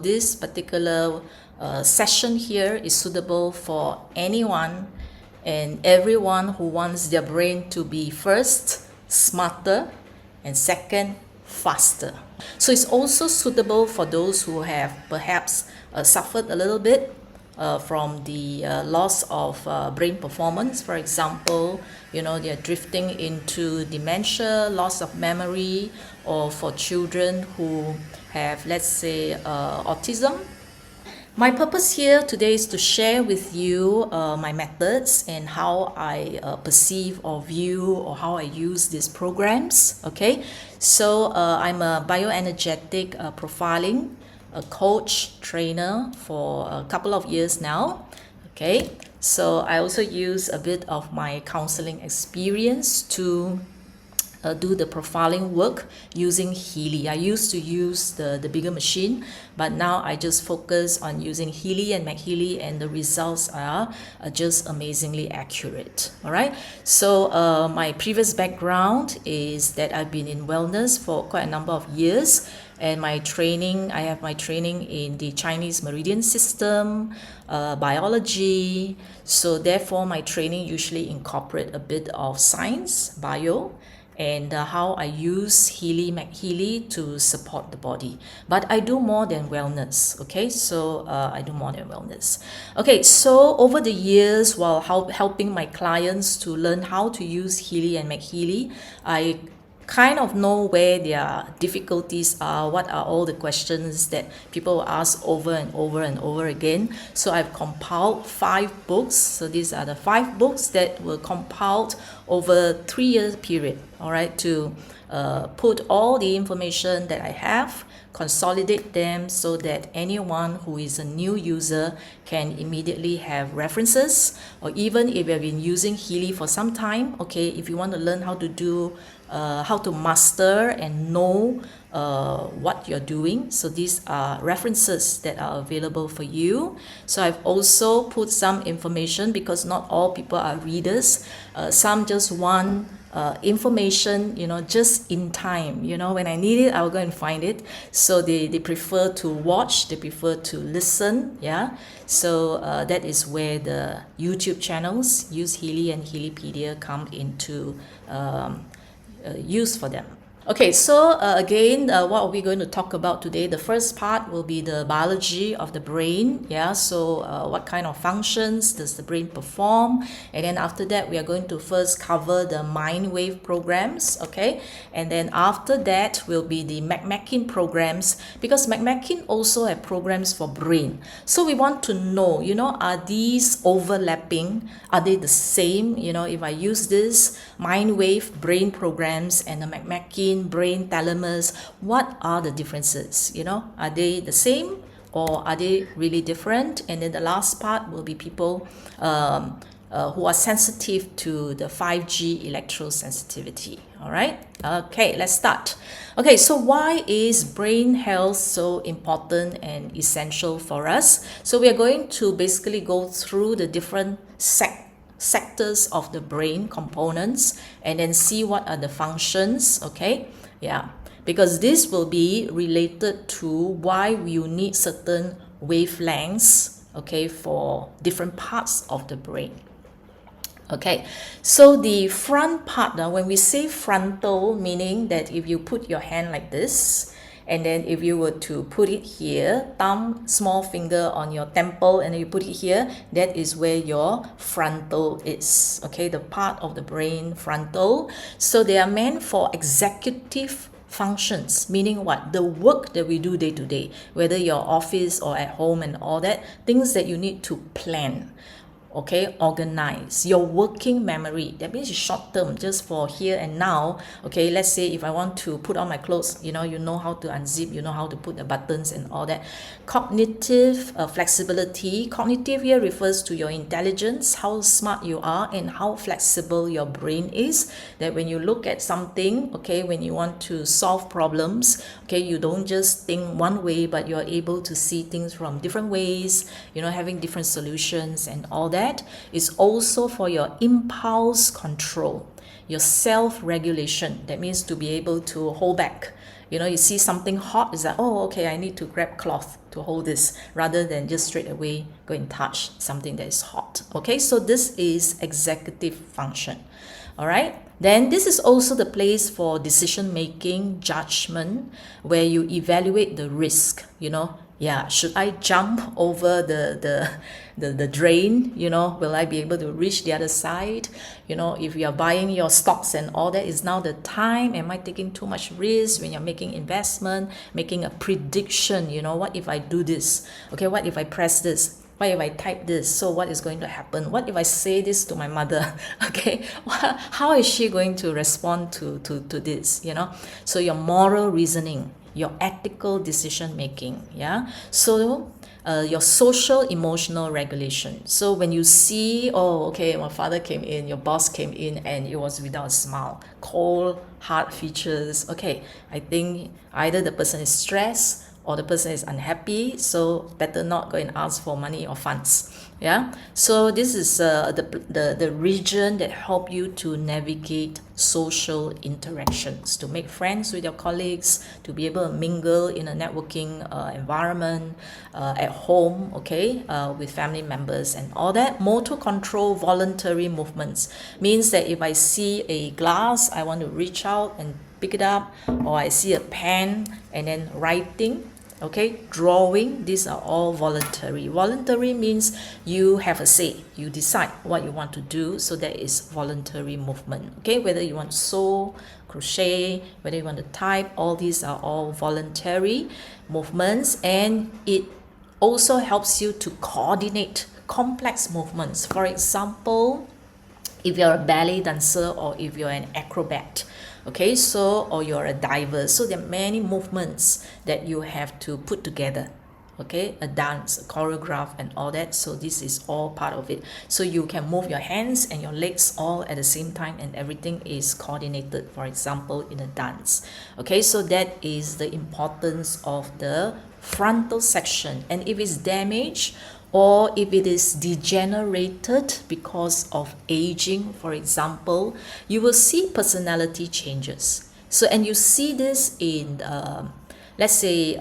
This particular session here is suitable for anyone and everyone who wants their brain to be first, smarter, and second, faster. So it's also suitable for those who have perhaps suffered a little bit from the loss of brain performance. For example, they're drifting into dementia, loss of memory, or for children who have, let's say, autism. My purpose here today is to share with you my methods and how I perceive or view or how I use these programs. Okay, so I'm a bioenergetic profiling a coach trainer for a couple of years now. Okay, so I also use a bit of my counseling experience to do the profiling work using Healy. I used to use the bigger machine, but now I just focus on using Healy and MagHealy, and the results are just amazingly accurate. All right, so my previous background is that I've been in wellness for quite a number of years, and my training, I have my training in the Chinese meridian system, biology. So therefore my training usually incorporate a bit of science, bio, and how I use Healy, MagHealy to support the body. But I do more than wellness, okay? So I do more than wellness. Okay, so over the years, while helping my clients to learn how to use Healy and MagHealy, I kind of know where their difficulties are, what are all the questions that people ask over and over and over again. So I've compiled 5 books. So these are the 5 books that were compiled over 3 years period, all right, to put all the information that I have, consolidate them so that anyone who is a new user can immediately have references, or even if you have been using Healy for some time, okay, if you want to learn how to do how to master and know what you're doing. So these are references that are available for you. So I've also put some information, because not all people are readers. Some just want information, just in time. When I need it, I'll go and find it. So they prefer to watch, they prefer to listen. Yeah. So that is where the YouTube channels, Use Healy and Healypedia, come into use for them. Okay, so again, what are we going to talk about today? The first part will be the biology of the brain. Yeah, so what kind of functions does the brain perform? And then after that, we are going to first cover the mind wave programs. Okay, and then after that will be the McMakin programs, because McMakin also have programs for brain. So we want to know, are these overlapping? Are they the same? If I use this mind wave brain programs and the McMakin brain thalamus, what are the differences? Are they the same or are they really different? And then the last part will be people who are sensitive to the 5G electro-sensitivity. All right, okay, let's start. Okay, so why is brain health so important and essential for us? So we are going to basically go through the different sectors of the brain components and then see what are the functions. Okay, yeah, because this will be related to why we need certain wavelengths, okay, for different parts of the brain. Okay, so the front part, now when we say frontal, meaning that if you put your hand like this, and then if you were to put it here, thumb, small finger on your temple, and then you put it here, that is where your frontal is. Okay, the part of the brain, frontal. So they are meant for executive functions, meaning what? The work that we do day to day, whether you're office or at home and all that, things that you need to plan. Okay, organize your working memory. That means it's short term, just for here and now. Okay, let's say if I want to put on my clothes, you know how to unzip, you know how to put the buttons and all that. Cognitive flexibility. Cognitive here refers to your intelligence, how smart you are and how flexible your brain is. That when you look at something, okay, when you want to solve problems, okay, you don't just think one way, but you're able to see things from different ways, having different solutions and all that. Is also for your impulse control, your self-regulation. That means to be able to hold back You know, you see something hot, it's like, oh, okay, I need to grab cloth to hold this, rather than just straight away go and touch something that is hot. Okay, so this is executive function. All right, then this is also the place for decision making, judgment, where you evaluate the risk. You know, yeah, should I jump over the drain? You know, will I be able to reach the other side? You know, if you are buying your stocks and all that, is now the time? Am I taking too much risk when you're making investment, making a prediction? You know, what if I do this? Okay, what if I press this? What if I type this? So what is going to happen? What if I say this to my mother? Okay, how is she going to respond to this? You know, so your moral reasoning, your ethical decision making, yeah. So your social emotional regulation. So when you see, oh, okay, my father came in, your boss came in, and it was without a smile, cold, hard features. Okay, I think either the person is stressed or the person is unhappy, so better not go and ask for money or funds. Yeah, so this is the region that help you to navigate social interactions, to make friends with your colleagues, to be able to mingle in a networking environment, at home, okay, with family members and all that. Motor control voluntary movements means that if I see a glass, I want to reach out and pick it up, or I see a pen and then writing, okay, drawing, these are all voluntary. Voluntary means you have a say, you decide what you want to do, so that is voluntary movement. Okay, whether you want to sew, crochet, whether you want to type, all these are all voluntary movements, and it also helps you to coordinate complex movements. For example, if you're a ballet dancer or if you're an acrobat, okay, so, or you're a diver, so there are many movements that you have to put together, okay, a dance, a choreograph and all that. So this is all part of it, so you can move your hands and your legs all at the same time, and everything is coordinated, for example, in a dance. Okay, so that is the importance of the frontal section. And if it's damaged, or if it is degenerated because of aging, for example, you will see personality changes. So, and you see this in, let's say,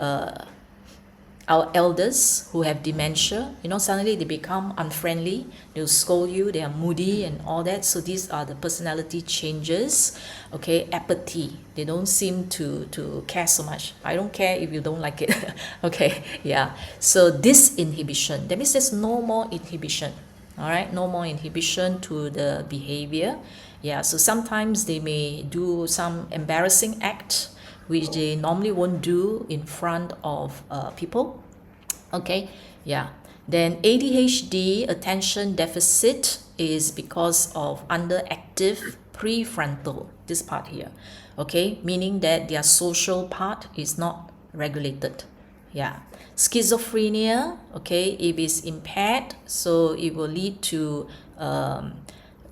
our elders who have dementia, you know, suddenly they become unfriendly, they'll scold you, they are moody and all that. So these are the personality changes. Okay, apathy, they don't seem to care so much. I don't care if you don't like it. Okay, yeah. So disinhibition, that means there's no more inhibition. All right, no more inhibition to the behavior. Yeah, so sometimes they may do some embarrassing act which they normally won't do in front of people. Okay, yeah. Then ADHD, attention deficit, is because of underactive prefrontal, this part here. Okay, meaning that their social part is not regulated. Yeah. Schizophrenia, okay, if it's impaired, so it will lead to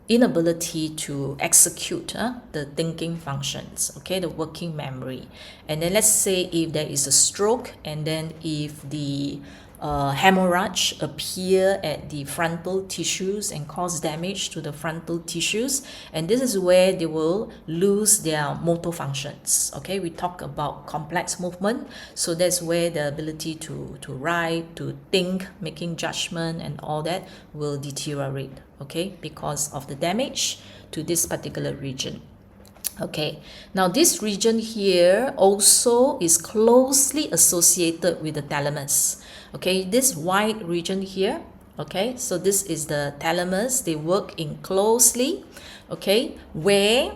inability to execute the thinking functions, okay, the working memory. And then let's say if there is a stroke, and then if the hemorrhage appear at the frontal tissues and cause damage to the frontal tissues, and this is where they will lose their motor functions. Okay, we talk about complex movement, so that's where the ability to write, to think, making judgment and all that will deteriorate, okay, because of the damage to this particular region. Okay, now this region here also is closely associated with the thalamus. Okay, this white region here, okay, so this is the thalamus. They work in closely, okay, where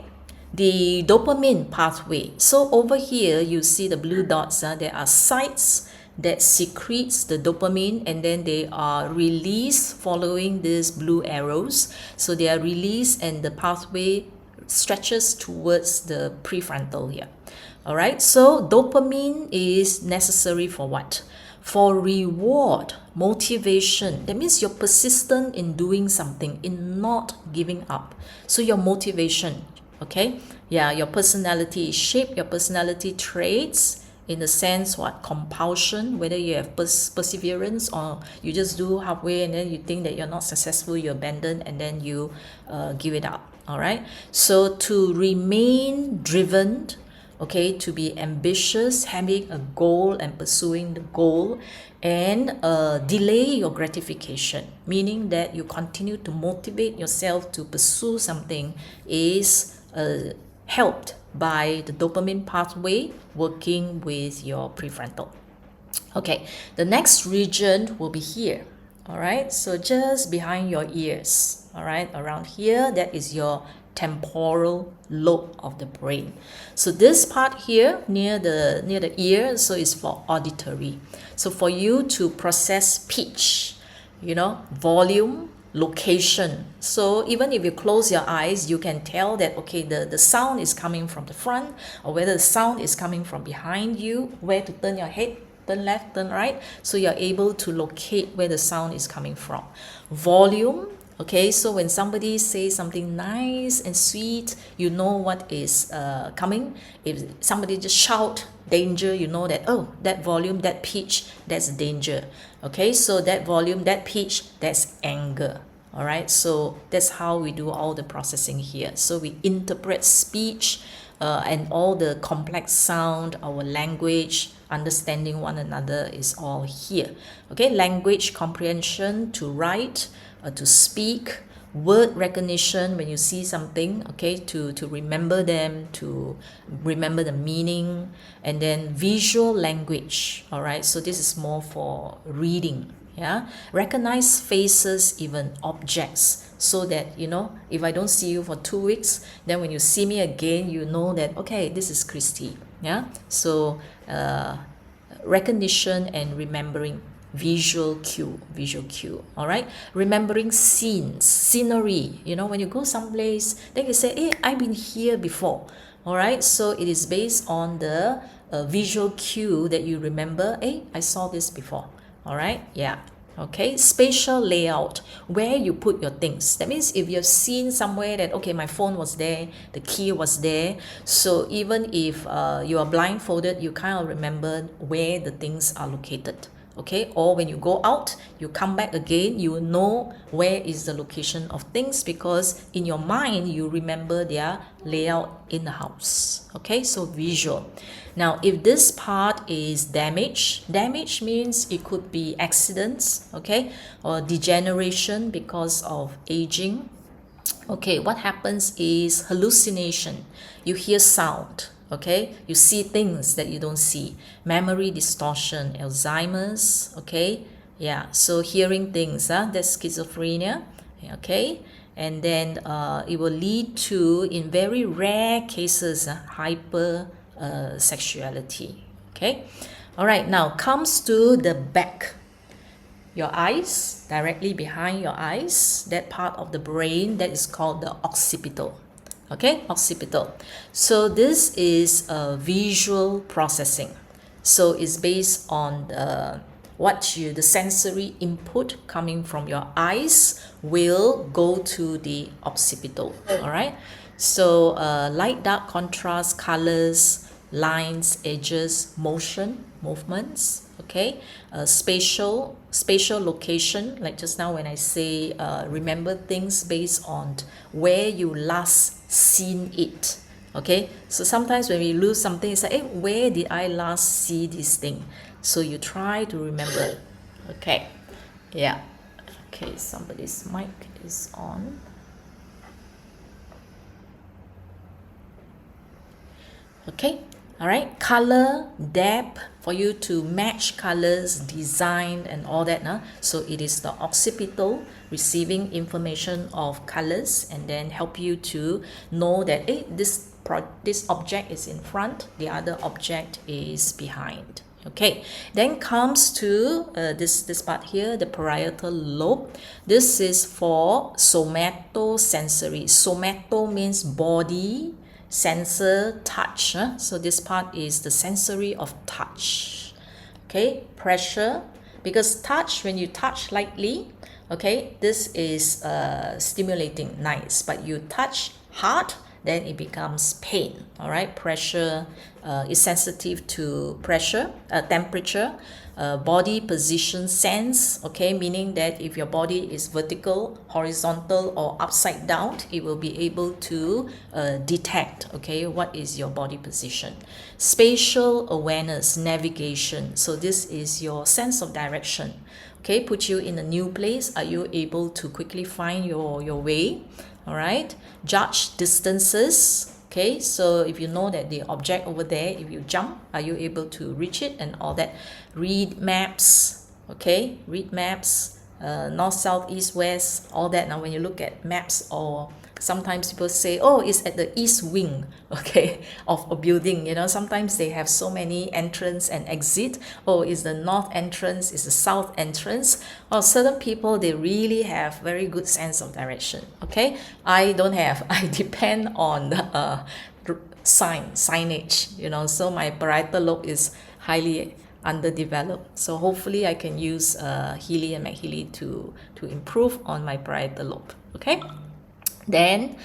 the dopamine pathway. So over here you see the blue dots, there are sites that secretes the dopamine, and then they are released following these blue arrows. So they are released and the pathway stretches towards the prefrontal here. All right, so dopamine is necessary for what? For reward, motivation. That means you're persistent in doing something, in not giving up. So your motivation, okay, yeah, your personality is shaped, your personality traits in the sense what? Compulsion, whether you have perseverance or you just do halfway and then you think that you're not successful, you abandon and then you give it up. All right, so to remain driven, okay, to be ambitious, having a goal and pursuing the goal, and delay your gratification, meaning that you continue to motivate yourself to pursue something, is helped by the dopamine pathway working with your prefrontal. Okay, the next region will be here. All right, so just behind your ears, all right, around here, that is your temporal lobe of the brain. So this part here near the ear, so is for auditory. So for you to process pitch, you know, volume, location. So even if you close your eyes, you can tell that, okay, the sound is coming from the front, or whether the sound is coming from behind you, where to turn your head, turn left, turn right. So you're able to locate where the sound is coming from. Volume, okay, so when somebody says something nice and sweet, you know what is coming. If somebody just shout danger, you know that, oh, that volume, that pitch, that's danger. Okay, so that volume, that pitch, that's anger. All right, so that's how we do all the processing here. So we interpret speech and all the complex sound, our language, understanding one another is all here. Okay, language comprehension, to write, to speak, word recognition when you see something, okay, to remember them, to remember the meaning, and then visual language. All right, so this is more for reading. Yeah, recognize faces, even objects, so that, you know, if I don't see you for 2 weeks, then when you see me again, you know that, okay, this is Christi. Yeah, so recognition and remembering, visual cue. All right, remembering scenes, scenery. You know, when you go someplace, then you say, hey, I've been here before. All right, so it is based on the visual cue that you remember, hey, I saw this before. All right, yeah. Okay, spatial layout, where you put your things. That means if you've seen somewhere that, okay, my phone was there, the key was there, so even if you are blindfolded, you kind of remember where the things are located. Okay, or when you go out, you come back again, you know where is the location of things, because in your mind you remember their layout in the house. Okay, so visual. Now if this part is damaged means it could be accidents, okay, or degeneration because of aging. Okay, what happens is hallucination. You hear sound, okay, you see things that you don't see. Memory distortion, Alzheimer's, okay, yeah, so hearing things, that's schizophrenia, okay, and then it will lead to, in very rare cases, hyper sexuality. Okay, all right, now comes to the back, your eyes, directly behind your eyes, that part of the brain that is called the occipital. Okay, occipital. So this is a visual processing. So it's based on the sensory input coming from your eyes will go to the occipital. All right. So light, dark, contrast, colors, lines, edges, motion, movements. Okay, spatial location, like just now when I say remember things based on where you last seen it. Okay, so sometimes when we lose something, it's like, hey, where did I last see this thing? So you try to remember. Okay, yeah. Okay, somebody's mic is on. Okay, all right, color, depth, for you to match colors, design, and all that. So it is the occipital receiving information of colors and then help you to know that, hey, this object is in front, the other object is behind. Okay, then comes to this part here, the parietal lobe. This is for somatosensory. Somato means body, sensor, touch. So this part is the sensory of touch. Okay, pressure, because touch, when you touch lightly, okay, this is stimulating, nice, but you touch hard, then it becomes pain. All right, pressure is sensitive to pressure, temperature. body position sense, okay, meaning that if your body is vertical, horizontal, or upside down, it will be able to detect, okay, what is your body position. Spatial awareness, navigation, so this is your sense of direction, okay, put you in a new place. Are you able to quickly find your way? All right. Judge distances, okay, so if you know that the object over there, if you jump, are you able to reach it and all that. Read maps, okay, read maps, north, south, east, west, all that. Now when you look at maps, or sometimes people say, oh, it's at the east wing, okay, of a building, you know, sometimes they have so many entrance and exit. Oh, is the north entrance, is the south entrance. Well, certain people, they really have very good sense of direction, okay. I don't have. I depend on the signage, you know, so my parietal lobe is highly underdeveloped, so hopefully I can use Healy and MagHealy to improve on my parietal lobe, okay. Then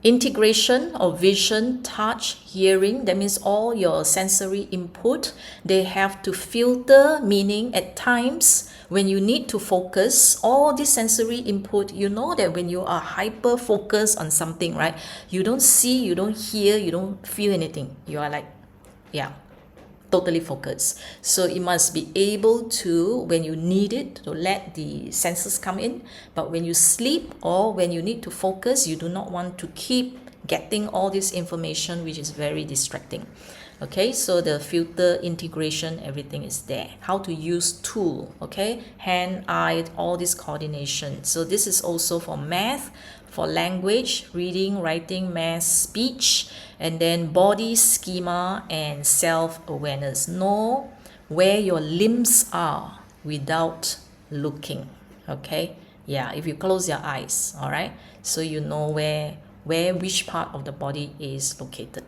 integration of vision, touch, hearing, that means all your sensory input, they have to filter, meaning at times when you need to focus, all this sensory input, you know that when you are hyper focused on something, right, you don't see, you don't hear, you don't feel anything, you are like, yeah, totally focused. So it must be able to, when you need it, to let the senses come in. But when you sleep or when you need to focus, you do not want to keep getting all this information, which is very distracting. Okay, so the filter, integration, everything is there. How to use tool, okay, hand, eye, all this coordination. So this is also for math, for language, reading, writing, math, speech, and then body schema and self-awareness. Know where your limbs are without looking, okay. Yeah, if you close your eyes, all right, so you know where which part of the body is located,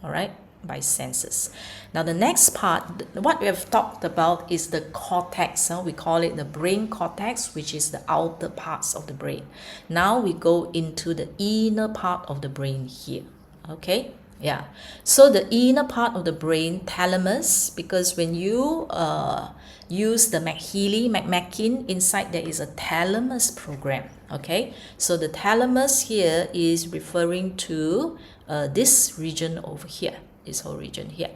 all right, by senses. Now the next part, what we have talked about is the cortex. We call it the brain cortex, which is the outer parts of the brain. Now we go into the inner part of the brain here, okay. Yeah, so the inner part of the brain, thalamus, because when you use the McHealy, McMakin, inside there is a thalamus program, okay. So the thalamus here is referring to this region over here, this whole region here,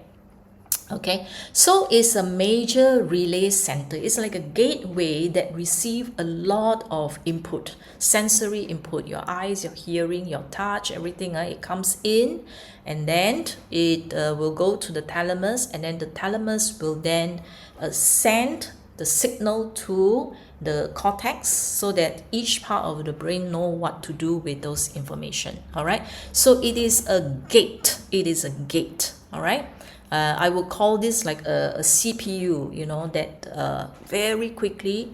okay. So it's a major relay center. It's like a gateway that receive a lot of input, sensory input, your eyes, your hearing, your touch, everything, it comes in, and then it will go to the thalamus, and then the thalamus will then send the signal to the cortex, so that each part of the brain know what to do with those information, all right. So it is a gate, it is a gate, all right. I will call this like a CPU, you know, that very quickly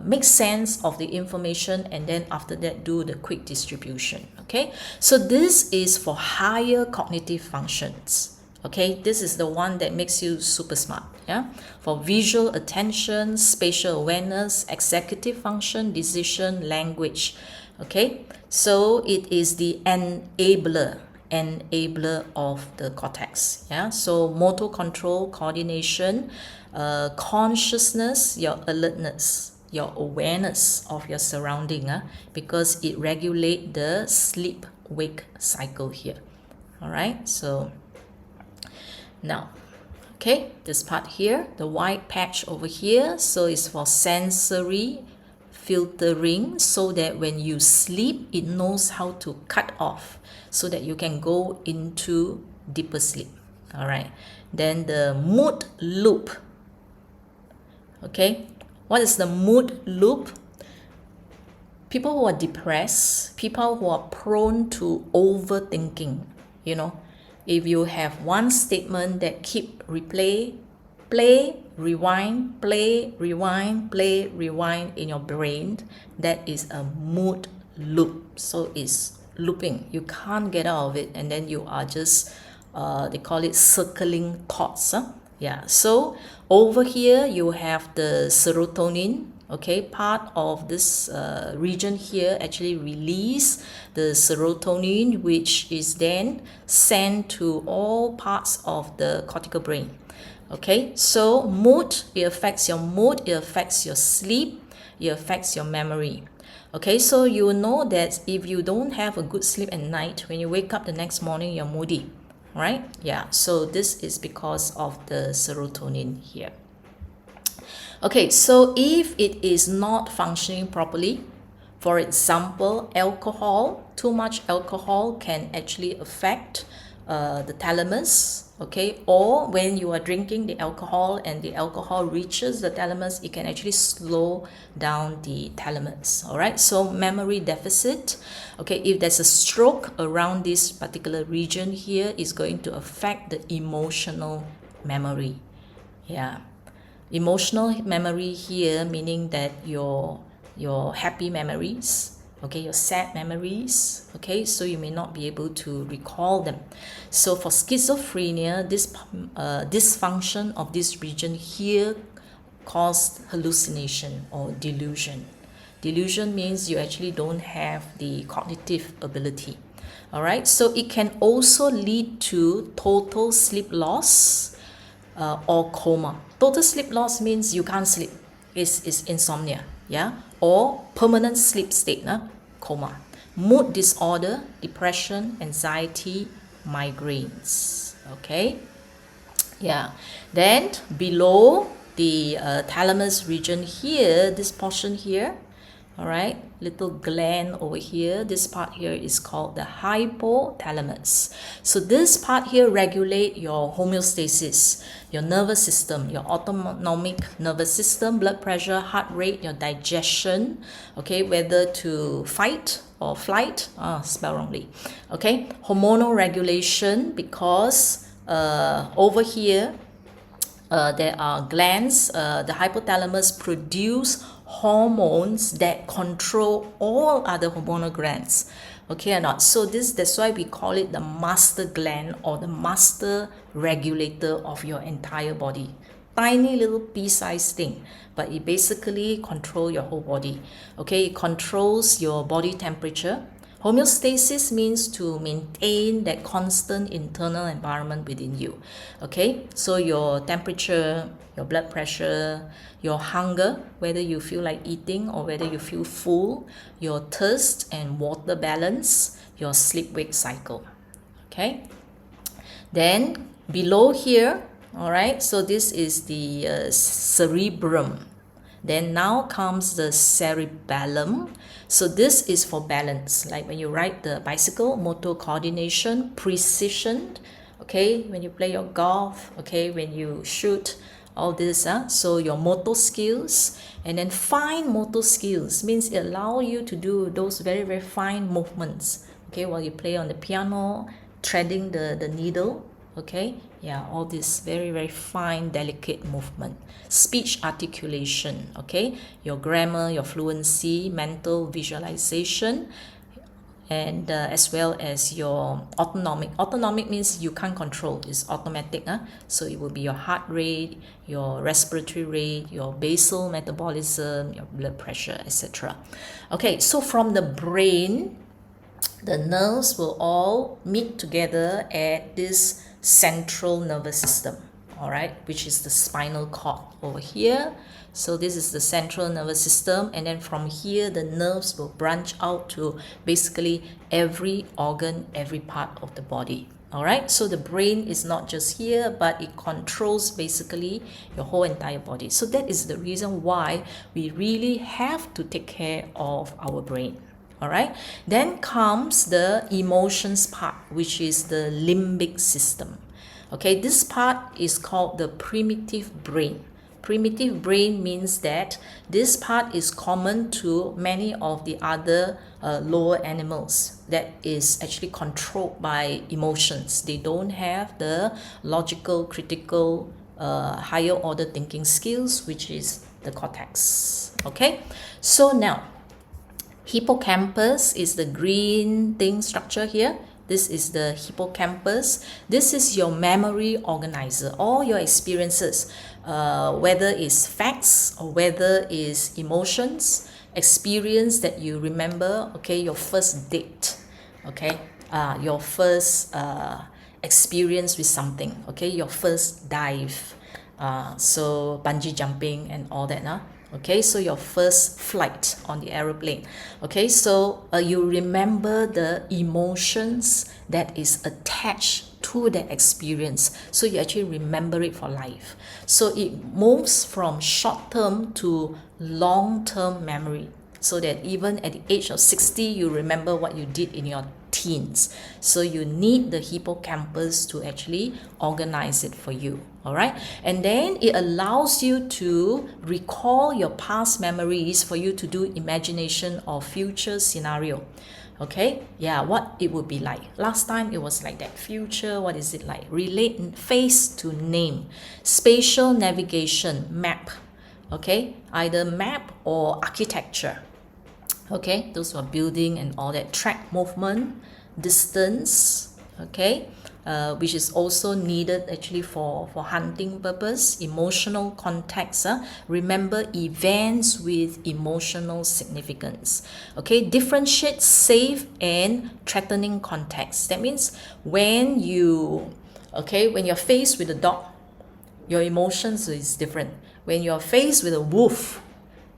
make sense of the information, and then after that do the quick distribution, okay. So this is for higher cognitive functions, okay. This is the one that makes you super smart, yeah, for visual attention, spatial awareness, executive function, decision, language, okay. So it is the enabler of the cortex, yeah. So motor control, coordination, consciousness, your alertness, your awareness of your surrounding, because it regulates the sleep wake cycle here, all right. So now, okay, this part here, the white patch over here, so it's for sensory filtering, so that when you sleep, it knows how to cut off, so that you can go into deeper sleep, all right. Then the mood loop, okay. What is the mood loop? People who are depressed, people who are prone to overthinking, you know, if you have one statement that keep replay, play, rewind, play, rewind, play, rewind in your brain, that is a mood loop. So it's looping, you can't get out of it, and then you are just they call it circling thoughts, yeah. So over here you have the serotonin, okay. Part of this region here actually release the serotonin, which is then sent to all parts of the cortical brain, Okay, so mood, it affects your mood, it affects your sleep, it affects your memory. Okay, so you know that if you don't have a good sleep at night, when you wake up the next morning, you're moody, right? Yeah, so this is because of the serotonin here. Okay, so if it is not functioning properly, for example, alcohol, too much alcohol can actually affect the thalamus, okay? Or when you are drinking the alcohol and the alcohol reaches the thalamus, it can actually slow down the thalamus, all right? So memory deficit, okay, if there's a stroke around this particular region here, is going to affect the emotional memory, yeah. Emotional memory here meaning that your happy memories, okay, your sad memories, okay, so you may not be able to recall them. So for schizophrenia, this dysfunction of this region here caused hallucination or delusion. Delusion means you actually don't have the cognitive ability. All right, so it can also lead to total sleep loss or coma. Total sleep loss means you can't sleep. It's insomnia, yeah? Or permanent sleep state, coma. Mood disorder, depression, anxiety, migraines, okay? Yeah. Then below the thalamus region here, this portion here, all right, little gland over here, this part here is called the hypothalamus. So this part here regulate your homeostasis, your nervous system, your autonomic nervous system, blood pressure, heart rate, your digestion, okay, whether to fight or flight, spell wrongly, okay, hormonal regulation, because over here there are glands, the hypothalamus produce hormones that control all other hormonal glands, okay or not? So that's why we call it the master gland or the master regulator of your entire body. Tiny little pea-sized thing, but it basically controls your whole body, okay? It controls your body temperature. Homeostasis means to maintain that constant internal environment within you, okay? So your temperature, your blood pressure, your hunger, whether you feel like eating or whether you feel full, your thirst and water balance, your sleep-wake cycle, okay? Then below here, all right, so this is the cerebrum. Then now comes the cerebellum. So this is for balance, like when you ride the bicycle, motor coordination, precision, okay, when you play your golf, okay, when you shoot, all this, so your motor skills. And then fine motor skills means it allows you to do those very, very fine movements, okay, while you play on the piano, threading the needle, okay, yeah, all this very, very fine, delicate movement. Speech articulation, okay, your grammar, your fluency, mental visualization, and as well as your autonomic. Autonomic means you can't control, it's automatic, so it will be your heart rate, your respiratory rate, your basal metabolism, your blood pressure, etc. Okay, so from the brain, the nerves will all meet together at this central nervous system, all right, which is the spinal cord over here. So this is the central nervous system, and then from here the nerves will branch out to basically every organ, every part of the body, all right? So the brain is not just here, but it controls basically your whole entire body. So that is the reason why we really have to take care of our brain. All right, then comes the emotions part, which is the limbic system. Okay, this part is called the primitive brain. Primitive brain means that this part is common to many of the other lower animals that is actually controlled by emotions. They don't have the logical, critical, higher order thinking skills, which is the cortex. Okay, so now hippocampus is the green thing structure here. This is the hippocampus. This is your memory organizer, all your experiences, whether it's facts or whether it's emotions, experience that you remember, okay, your first date, okay, your first experience with something, okay, your first dive, so bungee jumping and all that. Okay, so your first flight on the aeroplane. Okay, so you remember the emotions that is attached to that experience, so you actually remember it for life. So it moves from short-term to long-term memory, so that even at the age of 60 you remember what you did in your teens. So you need the hippocampus to actually organize it for you. All right, and then it allows you to recall your past memories, for you to do imagination of future scenario. Okay, yeah, what it would be like last time, it was like that. Future, what is it like? Relate face to name, spatial navigation, map. Okay, either map or architecture. Okay, those were building and all that. Track movement, distance. Okay, which is also needed actually for hunting purpose. Emotional context. Remember events with emotional significance. Okay, differentiate safe and threatening context. That means when you, when you're faced with a dog, your emotions is different. When you're faced with a wolf,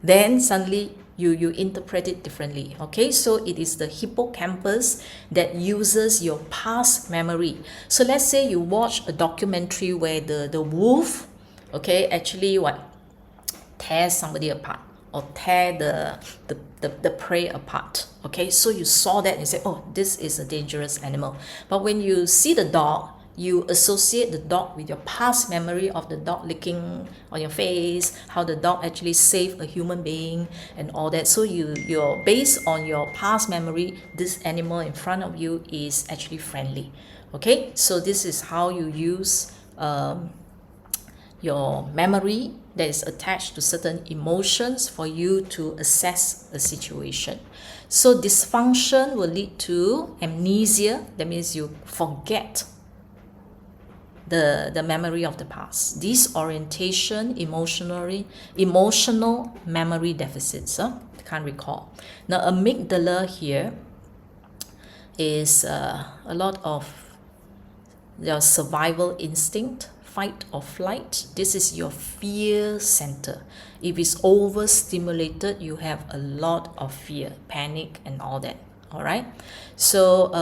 then suddenly you interpret it differently. Okay, so it is the hippocampus that uses your past memory. So let's say you watch a documentary where the wolf, actually tear somebody apart, or tear the prey apart. Okay, so you saw that and you say, oh, this is a dangerous animal. But when you see the dog, you associate the dog with your past memory of the dog licking on your face, how the dog actually saved a human being and all that. So you're based on your past memory, this animal in front of you is actually friendly. Okay, so this is how you use your memory that is attached to certain emotions for you to assess a situation. So dysfunction will lead to amnesia. That means you forget the memory of the past. Disorientation, emotional memory deficits. Can't recall. Now amygdala here is a lot of your survival instinct, fight or flight. This is your fear center. If it's overstimulated, you have a lot of fear, panic and all that. All right, so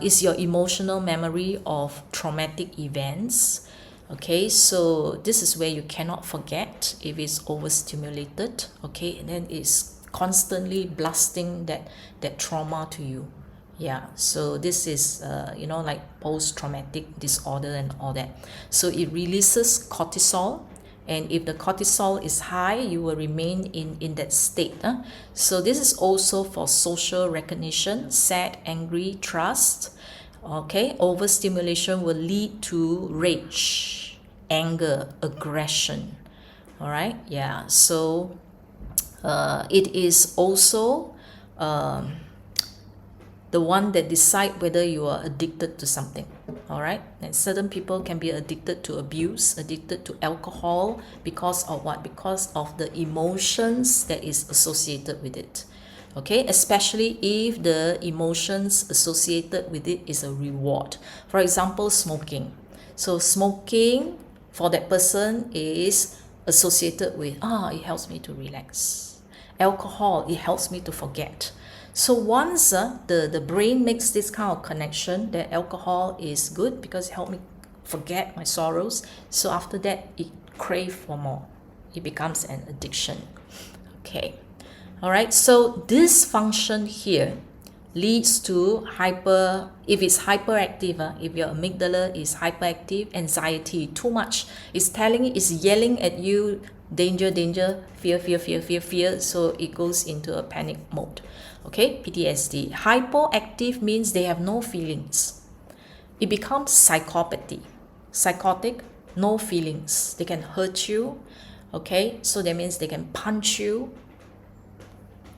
it's your emotional memory of traumatic events. Okay, so this is where you cannot forget if it's overstimulated. Okay, and then it's constantly blasting that trauma to you. Yeah, so this is like post-traumatic disorder and all that. So it releases cortisol, and if the cortisol is high, you will remain in that state. So this is also for social recognition, sad, angry, trust. Okay, overstimulation will lead to rage, anger, aggression. All right, yeah, so it is also the one that decide whether you are addicted to something. All right, and certain people can be addicted to abuse, addicted to alcohol, because of what? Because of the emotions that is associated with it. Okay, especially if the emotions associated with it is a reward. For example, smoking. So smoking for that person is associated with, it helps me to relax. Alcohol, it helps me to forget. So once the brain makes this kind of connection that alcohol is good because it helps me forget my sorrows, so after that it craves for more. It becomes an addiction. Okay, all right, so this function here leads to if it's hyperactive, if your amygdala is hyperactive, anxiety, too much, it's yelling at you, danger, danger, fear, fear, fear, fear, fear, so it goes into a panic mode. Okay, PTSD. Hypoactive means they have no feelings. It becomes psychopathy. Psychotic, no feelings. They can hurt you. Okay, so that means they can punch you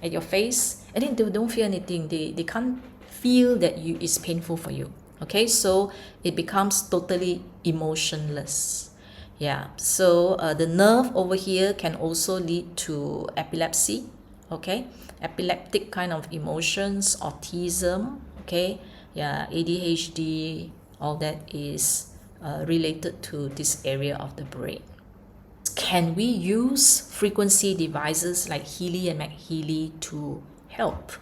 at your face, and then they don't feel anything. They can't feel that it's painful for you. Okay, so it becomes totally emotionless. Yeah, so the nerve over here can also lead to epilepsy. Okay, epileptic kind of emotions, autism. Okay, yeah, ADHD, all that is related to this area of the brain. can we use frequency devices like Healy and MagHealy to help?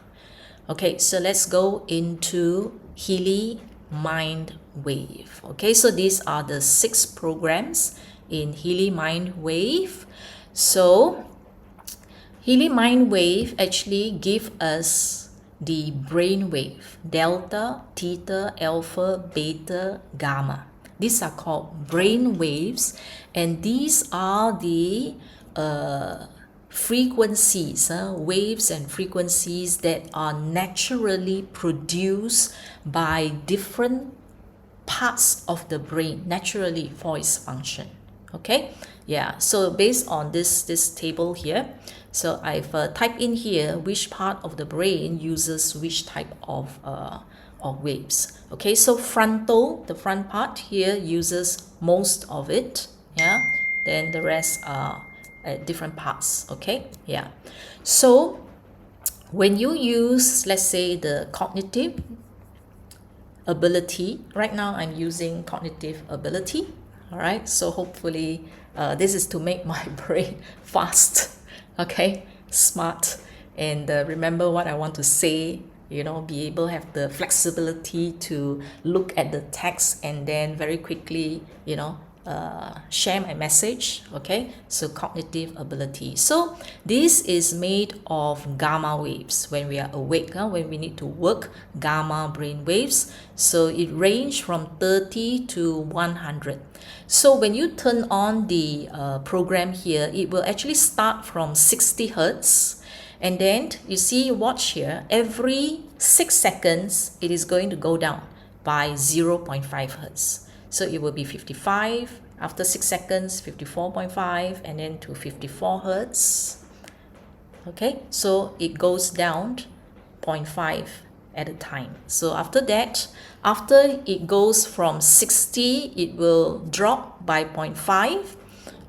Okay, so let's go into Healy Mind Wave. Okay, so these are the 6 programs in Healy Mind Wave. So Healy Mind Wave actually give us the brain wave, delta, theta, alpha, beta, gamma. These are called brain waves, and these are the frequencies, waves and frequencies that are naturally produced by different parts of the brain naturally for its function. Okay, yeah, so based on this table here, so I've typed in here which part of the brain uses which type of waves. Okay, so frontal, the front part here, uses most of it. Yeah, then the rest are at different parts. Okay, yeah, so when you use, let's say, the cognitive ability, right now I'm using cognitive ability. All right, so hopefully this is to make my brain fast, okay, smart, and remember what I want to say, you know, be able to have the flexibility to look at the text and then very quickly, you know, share my message. Okay, so cognitive ability. So this is made of gamma waves. When we are awake, when we need to work, gamma brain waves. So it range from 30 to 100. So when you turn on the program here, it will actually start from 60 hertz. And then you see, watch here, every 6 seconds, it is going to go down by 0.5 hertz. So it will be 55, after 6 seconds, 54.5, and then to 54 hertz. Okay, so it goes down 0.5 at a time. So after that, after it goes from 60, it will drop by 0.5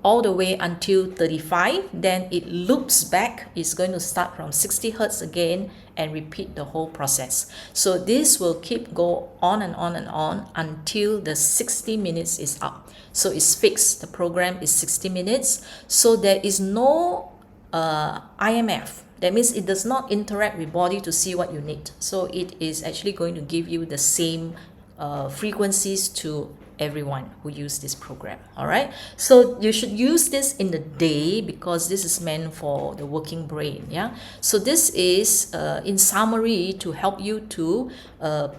all the way until 35. Then it loops back. It's going to start from 60 hertz again and repeat the whole process. So this will keep go on and on and on until the 60 minutes is up. So it's fixed. The program is 60 minutes. So there is no IMF. That means it does not interact with body to see what you need. So it is actually going to give you the same frequencies to everyone who use this program. All right, so you should use this in the day because this is meant for the working brain. Yeah, so this is in summary to help you to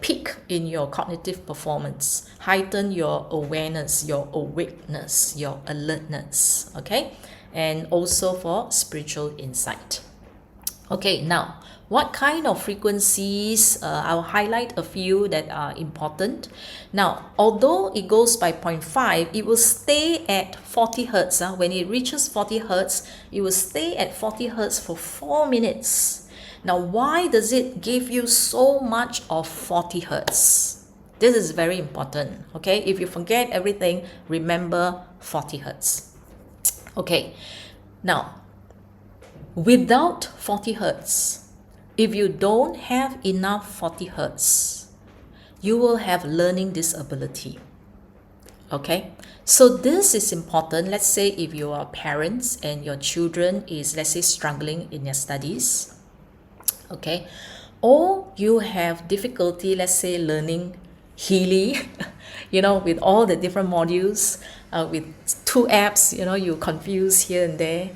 peak in your cognitive performance, heighten your awareness, your awakeness, your alertness. Okay, and also for spiritual insight. Okay, now what kind of frequencies? I'll highlight a few that are important. Now, although it goes by 0.5, it will stay at 40 hertz. When it reaches 40 hertz, it will stay at 40 hertz for 4 minutes. Now, why does it give you so much of 40 hertz? This is very important. Okay, if you forget everything, remember 40 hertz. Okay, now, without 40 hertz, if you don't have enough 40 hertz, you will have learning disability. Okay, so this is important. Let's say if you are parents and your children is, let's say, struggling in their studies, okay, or you have difficulty, let's say, learning Healy, you know, with all the different modules, with 2 apps, you know, you confuse here and there.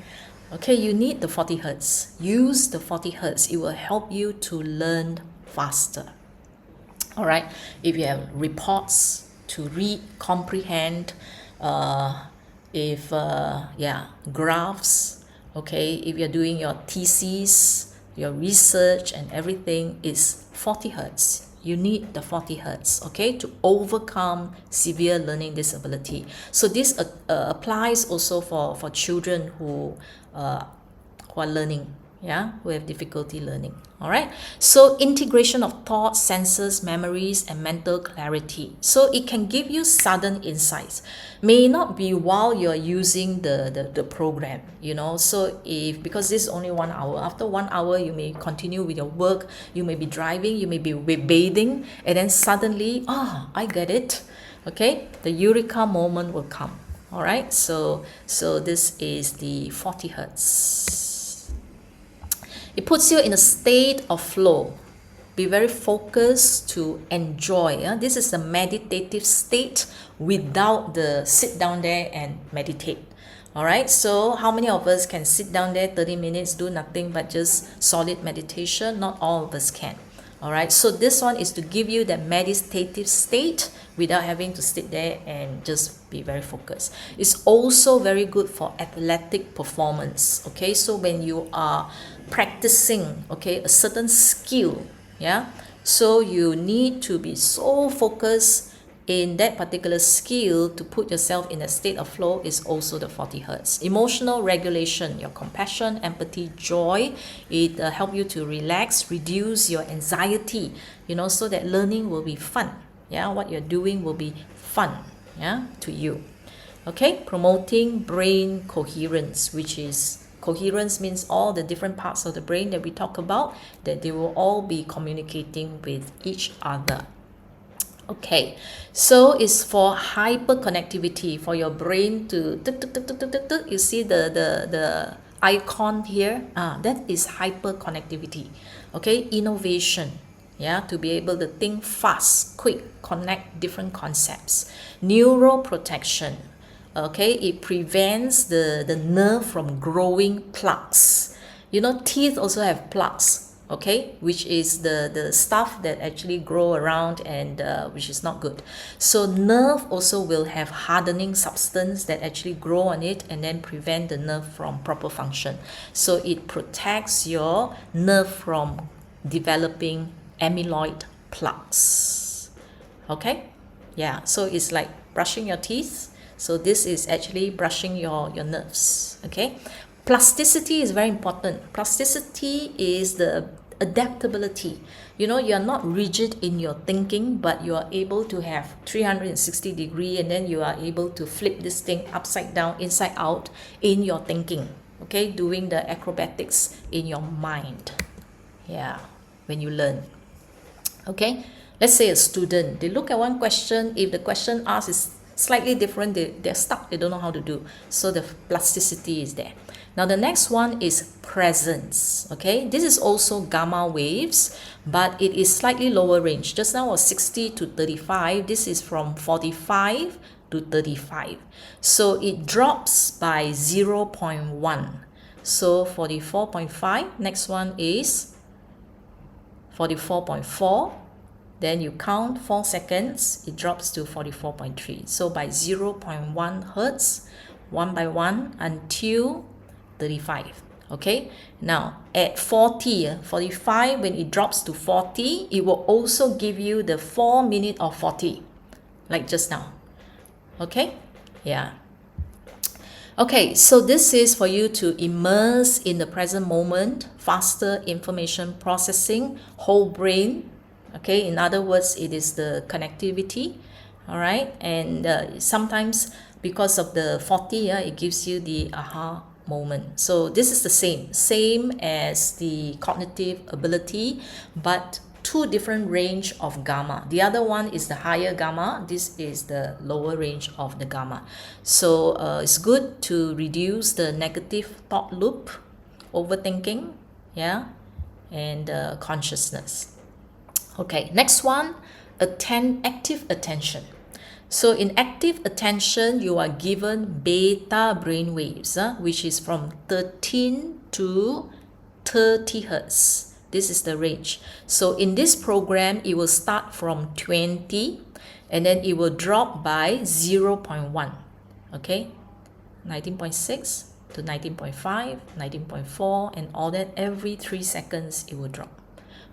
Okay, you need the 40 hertz. Use the 40 hertz. It will help you to learn faster. All right, if you have reports to read, comprehend, graphs, okay, if you're doing your thesis, your research and everything is 40 hertz. You need the 40 hertz, okay, to overcome severe learning disability. So this applies also for children who are learning, yeah, who have difficulty learning. All right, so integration of thoughts, senses, memories, and mental clarity. So it can give you sudden insights. May not be while you're using the program, you know. So because this is only 1 hour, after 1 hour you may continue with your work, you may be driving, you may be bathing, and then suddenly, I get it. Okay, the eureka moment will come. All right, so this is the 40 hertz. It puts you in a state of flow. Be very focused to enjoy. This is a meditative state without the sit down there and meditate. All right, so how many of us can sit down there 30 minutes, do nothing but just solid meditation? Not all of us can. All right, so this one is to give you that meditative state without having to sit there and just be very focused. It's also very good for athletic performance. Okay, so when you are practicing, okay, a certain skill, yeah, so you need to be so focused in that particular skill to put yourself in a state of flow is also the 40 hertz. Emotional regulation, your compassion, empathy, joy, it help you to relax, reduce your anxiety, you know, so that learning will be fun. Yeah, what you're doing will be fun, yeah, to you. Okay, promoting brain coherence, which is coherence means all the different parts of the brain that we talk about, that they will all be communicating with each other. Okay, so it's for hyperconnectivity, for your brain to you see the icon here, that is hyperconnectivity. Okay, innovation, yeah, to be able to think fast, quick, connect different concepts. Neuroprotection, okay, it prevents the nerve from growing plaques. You know, teeth also have plaques, okay, which is the stuff that actually grow around, and which is not good. So nerve also will have hardening substance that actually grow on it and then prevent the nerve from proper function. So it protects your nerve from developing amyloid plaques. Okay, yeah, so it's like brushing your teeth. So this is actually brushing your nerves. Okay, plasticity is very important. Plasticity is the adaptability. You know, you're not rigid in your thinking, but you are able to have 360 degree, and then you are able to flip this thing upside down, inside out in your thinking. Okay, doing the acrobatics in your mind. Yeah, when you learn. Okay, let's say a student, they look at one question, if the question asked is slightly different, they're stuck, they don't know how to do. So the plasticity is there. Now the next one is presence. Okay, this is also gamma waves, but it is slightly lower range. Just now was 60 to 35. This is from 45 to 35. So it drops by 0.1. So 44.5. Next one is 44.4. Then you count 4 seconds, it drops to 44.3. So by 0.1 hertz, one by one, until 35. Okay, now at 45, when it drops to 40, it will also give you the 4 minute of 40, like just now. Okay, yeah. Okay, so this is for you to immerse in the present moment, faster information processing, whole brain. Okay, in other words, it is the connectivity. All right, and sometimes because of the 40, it gives you the aha moment. So this is the same as the cognitive ability, but two different range of gamma. The other one is the higher gamma. This is the lower range of the gamma. So it's good to reduce the negative thought loop, overthinking, yeah, and consciousness. Okay, next one, active attention. So in active attention, you are given beta brain waves, which is from 13 to 30 hertz. This is the range. So in this program, it will start from 20 and then it will drop by 0.1. Okay, 19.6 to 19.5, 19.4, and all that. Every 3 seconds, it will drop.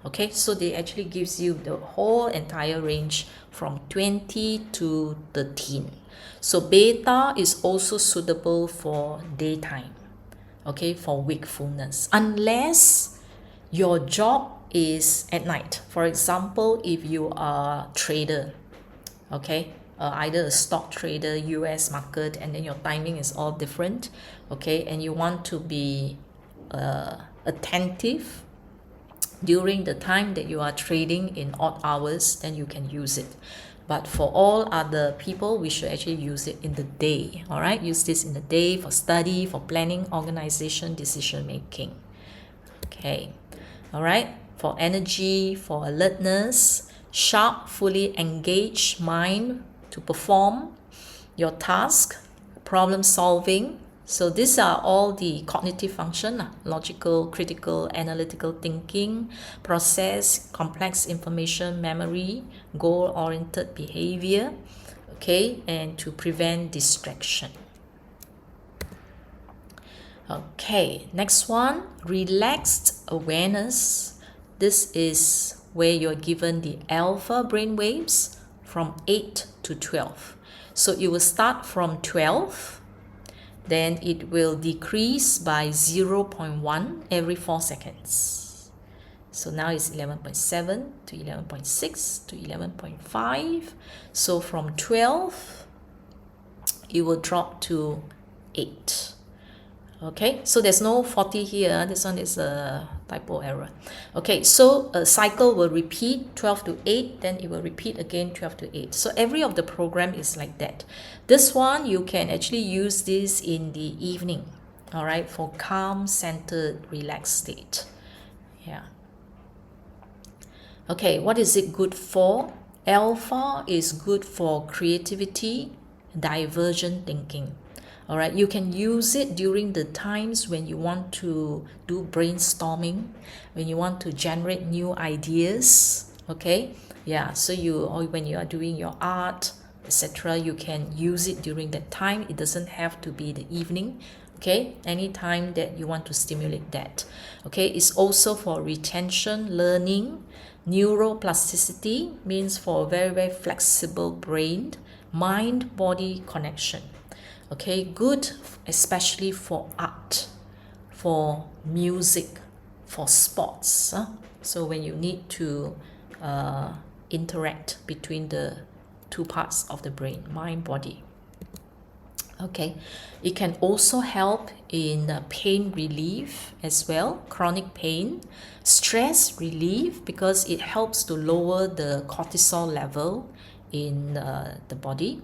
Okay, so they actually gives you the whole entire range from 20 to 13. So beta is also suitable for daytime, okay, for wakefulness, unless your job is at night. For example, if you are a trader, okay, either a stock trader, US market, and then your timing is all different, okay, and you want to be attentive during the time that you are trading in odd hours, then you can use it. But for all other people, we should actually use it in the day. All right, use this in the day for study, for planning, organization, decision making. Okay, all right, for energy, for alertness, sharp, fully engaged mind to perform your task, problem solving. So these are all the cognitive function: logical, critical, analytical thinking, process, complex information, memory, goal-oriented behavior, okay, and to prevent distraction. Okay, next one, relaxed awareness. This is where you're given the alpha brain waves from 8 to 12. So it will start from 12, then it will decrease by 0.1 every 4 seconds. So now it's 11.7 to 11.6 to 11.5. So from 12, it will drop to 8. Okay, so there's no 40 here. This one is a typo error. Okay, so a cycle will repeat 12 to 8, then it will repeat again 12 to 8. So every of the program is like that. This one, you can actually use this in the evening, all right, for calm, centered, relaxed state. Yeah. Okay, what is it good for? Alpha is good for creativity, divergent thinking. All right, you can use it during the times when you want to do brainstorming, when you want to generate new ideas. Okay, yeah, so or when you are doing your art, etc., you can use it during that time. It doesn't have to be the evening. Okay, anytime that you want to stimulate that. Okay, it's also for retention, learning, neuroplasticity, means for a very, very flexible brain, mind-body connection. Okay, good especially for art, for music, for sports. So when you need to interact between the two parts of the brain, mind, body. Okay, it can also help in pain relief as well, chronic pain, stress relief, because it helps to lower the cortisol level in the body.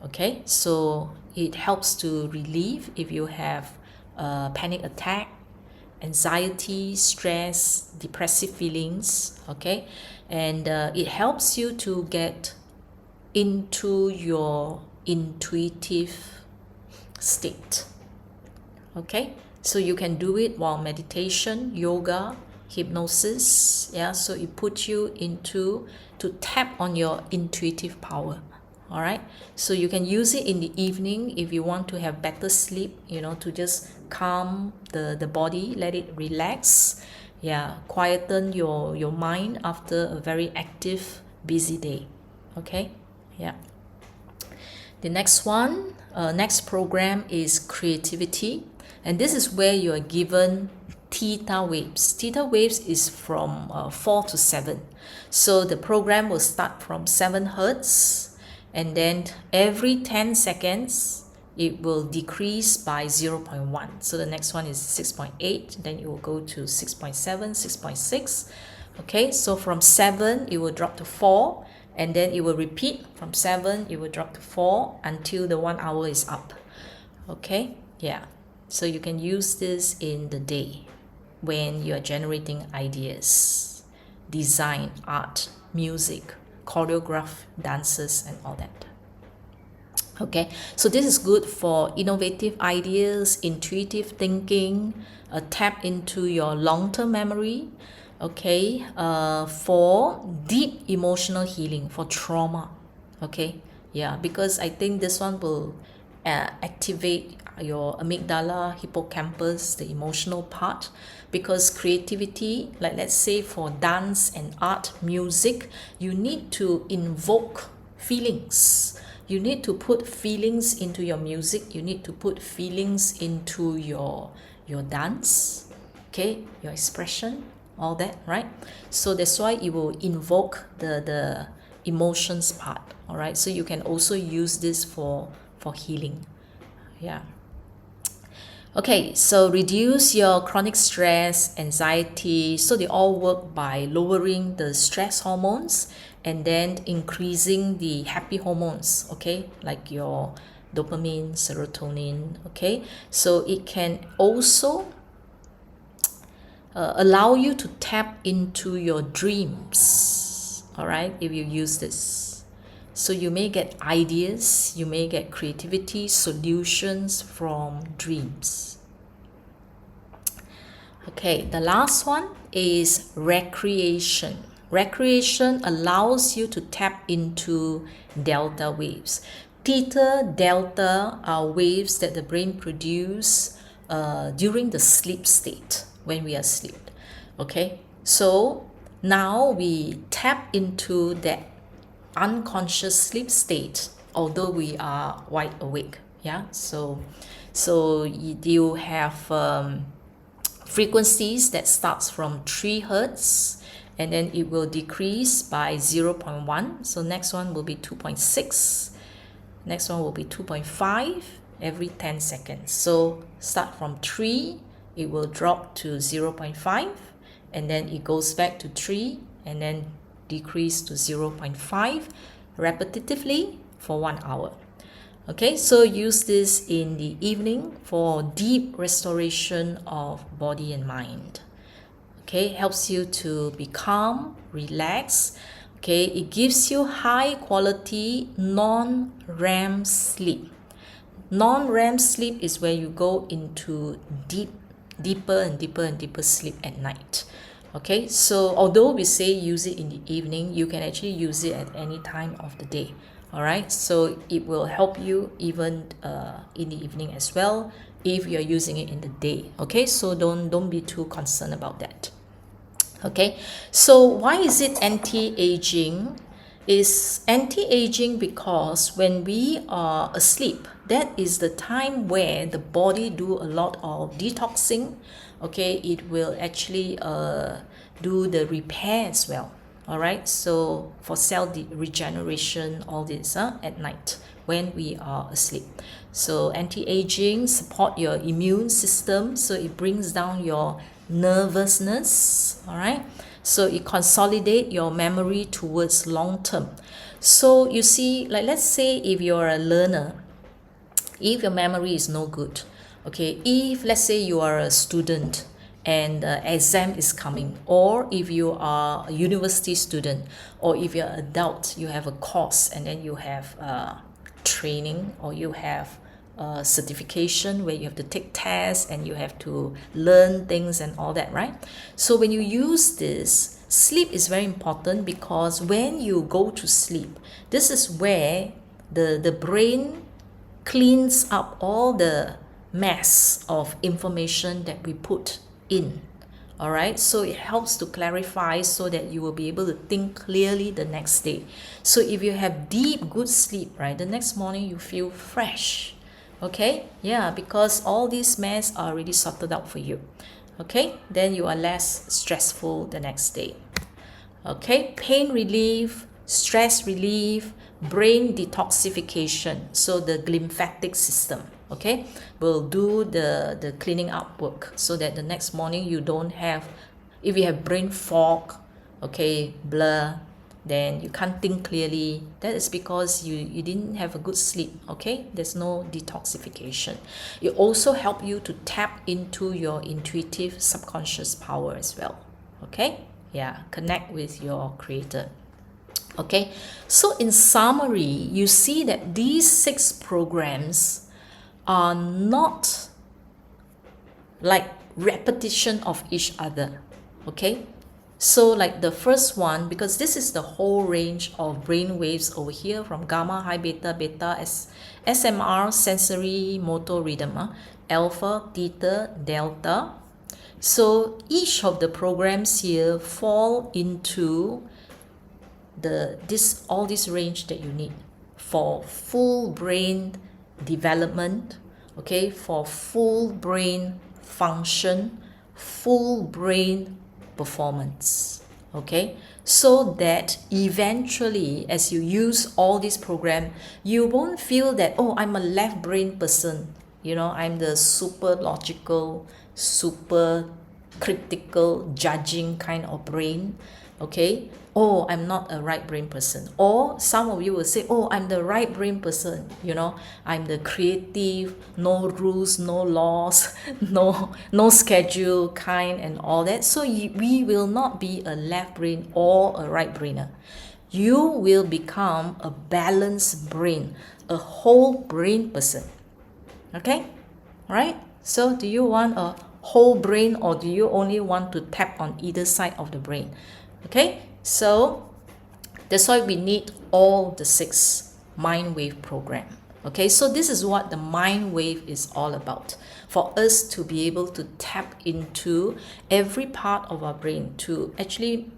Okay, so it helps to relieve if you have panic attack, anxiety, stress, depressive feelings. Okay, and it helps you to get into your intuitive state. Okay, so you can do it while meditation, yoga, hypnosis. Yeah, so it puts you to tap on your intuitive power. All right, so you can use it in the evening if you want to have better sleep, to just calm the body, let it relax. Yeah, quieten your mind after a very active, busy day. Okay, yeah. The next one, next program is creativity, and this is where you are given theta waves. Theta waves is from 4 to 7. So the program will start from 7 hertz, and then every 10 seconds it will decrease by 0.1. So the next one is 6.8, then it will go to 6.7, 6.6. Okay, so from 7 it will drop to 4, and then it will repeat from 7, it will drop to 4 until the 1 hour is up. Okay, yeah, so you can use this in the day when you are generating ideas, design, art, music, choreograph dances, and all that. Okay, so this is good for innovative ideas, intuitive thinking, tap into your long-term memory. Okay, for deep emotional healing, for trauma. Okay, yeah, because I think this one will activate your amygdala, hippocampus, the emotional part, because creativity, like let's say for dance and art, music, you need to invoke feelings. You need to put feelings into your music. You need to put feelings into your dance, okay, your expression, all that, right? So that's why it will invoke the emotions part. All right, so you can also use this for healing. Yeah. Okay, so reduce your chronic stress, anxiety. So they all work by lowering the stress hormones and then increasing the happy hormones, okay, like your dopamine, serotonin, okay. So it can also allow you to tap into your dreams, all right, if you use this. So you may get ideas, you may get creativity, solutions from dreams. Okay, the last one is recreation. Recreation allows you to tap into delta waves. Theta, delta are waves that the brain produces during the sleep state, when we are asleep. Okay, so now we tap into that unconscious sleep state, although we are wide awake. Yeah, so you have frequencies that starts from 3 hertz, and then it will decrease by 0.1. So next one will be 2.6, next one will be 2.5 every 10 seconds. So start from 3, it will drop to 0.5, and then it goes back to 3, and then decrease to 0.5 repetitively for 1 hour. Okay, so use this in the evening for deep restoration of body and mind. Okay, helps you to be calm, relax. Okay, it gives you high quality non-REM sleep. Non-REM sleep is where you go into deeper and deeper sleep at night. Okay, so although we say use it in the evening, you can actually use it at any time of the day. All right, so it will help you even in the evening as well if you're using it in the day. Okay, so don't be too concerned about that. Okay, so why is it anti-aging? Is anti-aging because when we are asleep, that is the time where the body do a lot of detoxing. Okay, it will actually do the repair as well. All right, so for cell regeneration, all this at night when we are asleep. So anti-aging support your immune system, so it brings down your nervousness. All right, so it consolidate your memory towards long term. So you see, like let's say if you're a learner, if your memory is no good, okay, if let's say you are a student and exam is coming, or if you are a university student, or if you're an adult, you have a course and then you have training, or you have certification where you have to take tests and you have to learn things and all that, right? So when you use this, sleep is very important, because when you go to sleep, this is where the brain cleans up all the mess of information that we put in. All right, so it helps to clarify so that you will be able to think clearly the next day. So if you have deep good sleep, right, the next morning you feel fresh. Okay, yeah, because all these mess are already sorted out for you. Okay, then you are less stressful the next day. Okay, pain relief, stress relief, brain detoxification. So the lymphatic system, okay, will do the cleaning up work, so that the next morning you don't have, if you have brain fog, okay, blur, then you can't think clearly. That is because you didn't have a good sleep. Okay, there's no detoxification. It also help you to tap into your intuitive subconscious power as well. Okay, yeah, connect with your creator. Okay, so in summary, you see that these 6 programs are not like repetition of each other. Okay, so like the first one, because this is the whole range of brain waves over here, from gamma, high, beta, SMR, sensory motor rhythm, alpha, theta, delta. So each of the programs here fall into all this range that you need for full brain development, okay, for full brain function, full brain performance. Okay, so that eventually as you use all this program, you won't feel that, oh, I'm a left brain person, you know, I'm the super logical, super critical, judging kind of brain. okay, oh, I'm not a right brain person. Or some of you will say, oh, I'm the right brain person, you know, I'm the creative, no rules, no laws, no schedule kind and all that. So we will not be a left brain or a right brainer. You will become a balanced brain, a whole brain person. Okay, right? So do you want a whole brain, or do you only want to tap on either side of the brain? Okay, so that's why we need all the 6 mind wave program. Okay, so this is what the mind wave is all about, for us to be able to tap into every part of our brain to actually,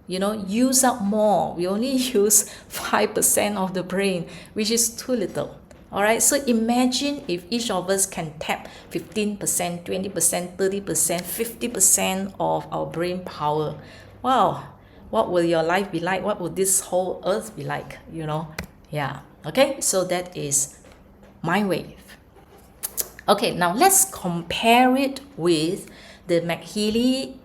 you know, use up more. We only use 5% of the brain, which is too little. All right, so imagine if each of us can tap 15%, 20%, 30%, 50% of our brain power. Wow, what will your life be like? What will this whole earth be like? You know, yeah. Okay, so that is mind wave. Okay, now let's compare it with the MagHealy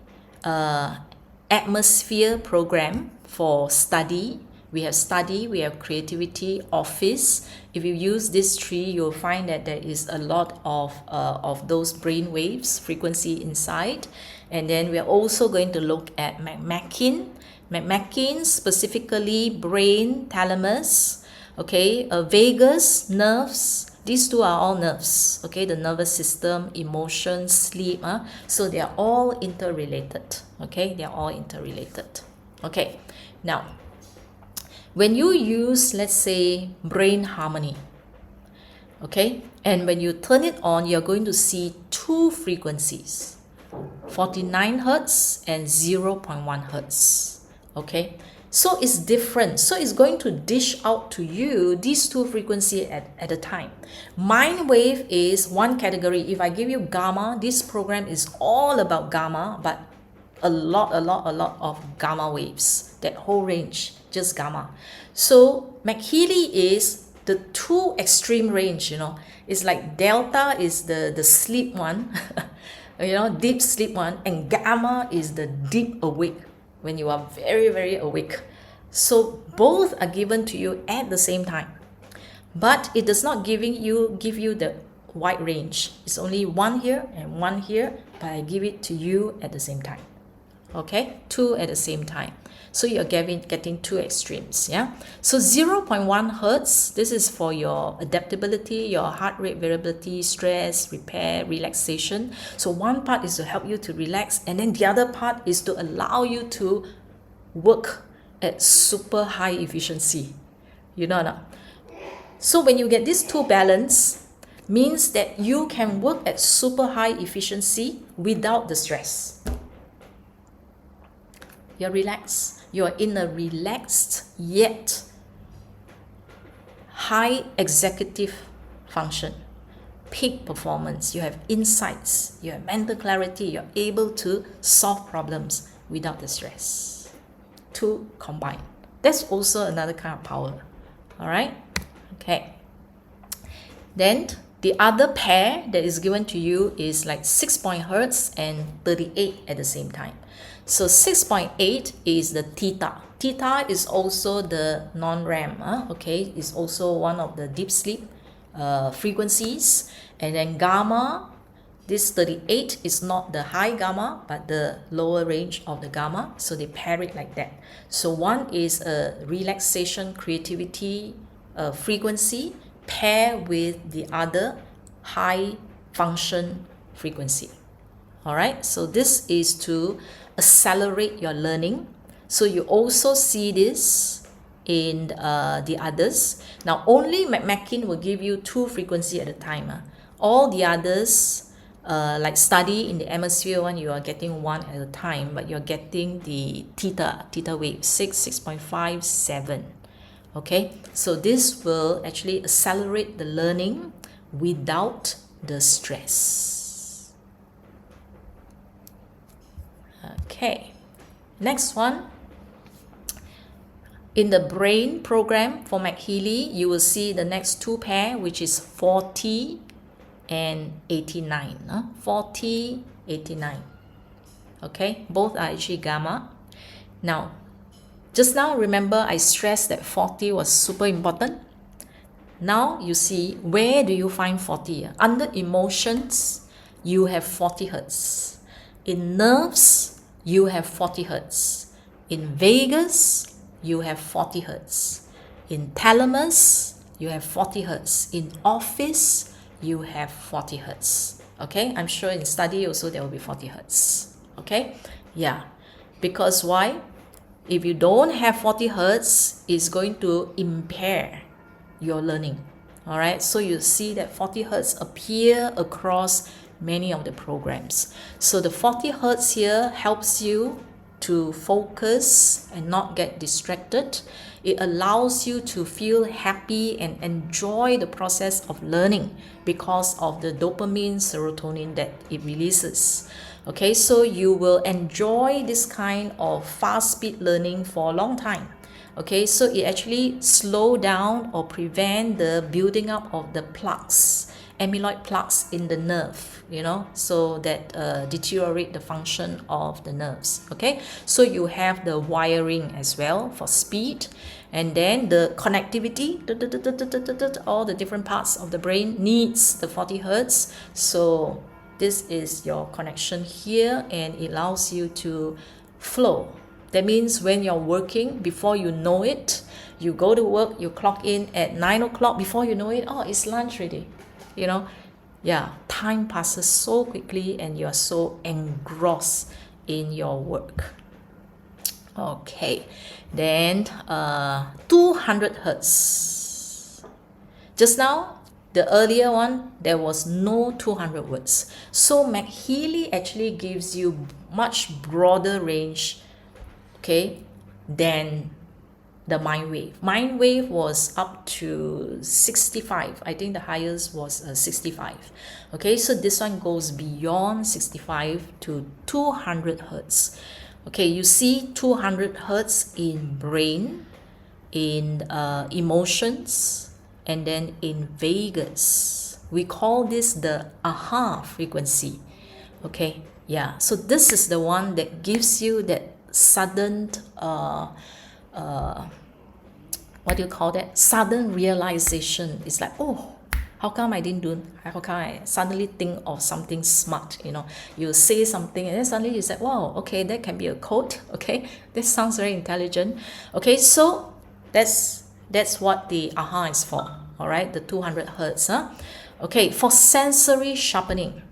atmosphere program for study. We have study, we have creativity, office. If you use these 3, you'll find that there is a lot of those brain waves, frequency inside. And then we're also going to look at McMakin. McMakin, specifically brain, thalamus, okay, vagus, nerves. These 2 are all nerves, okay, the nervous system, emotions, sleep. So they are all interrelated, okay, they are all interrelated. Okay, now, when you use, let's say, brain harmony, okay, and when you turn it on, you're going to see 2 frequencies, 49 hertz and 0.1 hertz, okay. So it's different. So it's going to dish out to you these 2 frequencies at a time. Mind wave is one category. If I give you gamma, this program is all about gamma, but a lot of gamma waves, that whole range, just gamma. So MagHealy is the 2 extreme range, you know. It's like delta is the sleep one, you know, deep sleep one, and gamma is the deep awake, when you are very, very awake. So both are given to you at the same time, but it does not give you the wide range. It's only one here and one here, but I give it to you at the same time. Okay, 2 at the same time. So you're getting 2 extremes, yeah? So 0.1 hertz, this is for your adaptability, your heart rate variability, stress, repair, relaxation. So one part is to help you to relax, and then the other part is to allow you to work at super high efficiency. You know or not? So when you get these 2 balance, means that you can work at super high efficiency without the stress. You're relaxed. You're in a relaxed yet high executive function, peak performance. You have insights, you have mental clarity, you're able to solve problems without the stress. 2 combined. That's also another kind of power. All right? Okay. Then the other pair that is given to you is like 6 hertz and 38 at the same time. So 6.8 is the theta. Theta is also the non-REM, okay? It's also one of the deep sleep frequencies. And then gamma, this 38 is not the high gamma, but the lower range of the gamma. So they pair it like that. So one is a relaxation, creativity frequency, pair with the other high function frequency. All right, so this is to accelerate your learning. So you also see this in the others. Now only McMakin will give you 2 frequency at a time. All the others, like study in the atmosphere one, you are getting 1 at a time, but you're getting the theta wave, 6, 6.5, 7. Okay, so this will actually accelerate the learning without the stress. Okay, next one. In the brain program for MagHealy, you will see the next 2 pair, which is 40 and 89. 40, 89. Okay, both are actually gamma. Now, just now, remember I stressed that 40 was super important. Now you see, where do you find 40? Under emotions, you have 40 hertz. In nerves, you have 40 hertz. In vagus, you have 40 hertz. In thalamus, you have 40 hertz. In office, you have 40 hertz. Okay, I'm sure in study also there will be 40 hertz. Okay, yeah, because why? If you don't have 40 hertz, it's going to impair your learning. All right, so you see that 40 hertz appear across many of the programs. So the 40 hertz here helps you to focus and not get distracted. It allows you to feel happy and enjoy the process of learning because of the dopamine, serotonin that it releases. Okay, so you will enjoy this kind of fast speed learning for a long time. Okay, so it actually slow down or prevent the building up of the plaques, amyloid plaques in the nerve, you know, so that deteriorate the function of the nerves. Okay, so you have the wiring as well for speed, and then the connectivity, all the different parts of the brain needs the 40 hertz. So this is your connection here, and it allows you to flow. That means when you're working, before you know it, you go to work, you clock in at 9 o'clock, before you know it, oh, it's lunch ready. You know, yeah, time passes so quickly and you're so engrossed in your work. Okay, then 200 hertz. Just now, the earlier one, there was no 200 words. So MagHealy actually gives you much broader range, okay, than the mind wave. Mind wave was up to 65. I think the highest was 65. Okay, so this one goes beyond 65 to 200 hertz. Okay, you see 200 hertz in brain, in emotions, and then in vagus. We call this the aha frequency. Okay, yeah, so this is the one that gives you that sudden what do you call that, sudden realization. It's like, oh, how come I didn't do, how come I suddenly think of something smart, you know, you say something and then suddenly you say, wow, okay, that can be a code. Okay, that sounds very intelligent. Okay, so that's what the aha is for. All right, the 200 hertz. Okay, for sensory sharpening,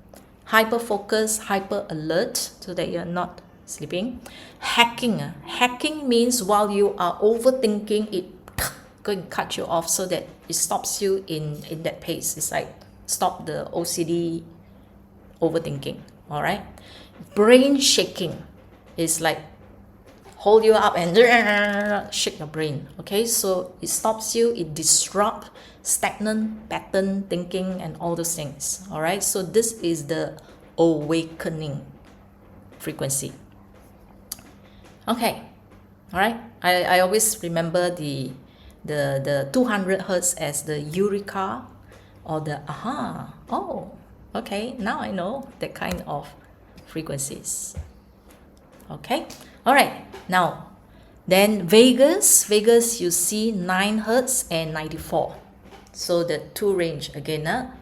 hyper focus, hyper alert, so that you're not sleeping. Hacking. Hacking means while you are overthinking, it going to cut you off so that it stops you in that pace. It's like stop the OCD overthinking. All right. Brain shaking is like hold you up and shake your brain. Okay, so it stops you, it disrupts stagnant pattern thinking and all those things. All right, so this is the awakening frequency. Okay, all right, I always remember the 200 hertz as the eureka or the aha. Oh, okay, now I know that kind of frequencies. Okay, all right, now then vagus you see 9 hertz and 94. So the two range again.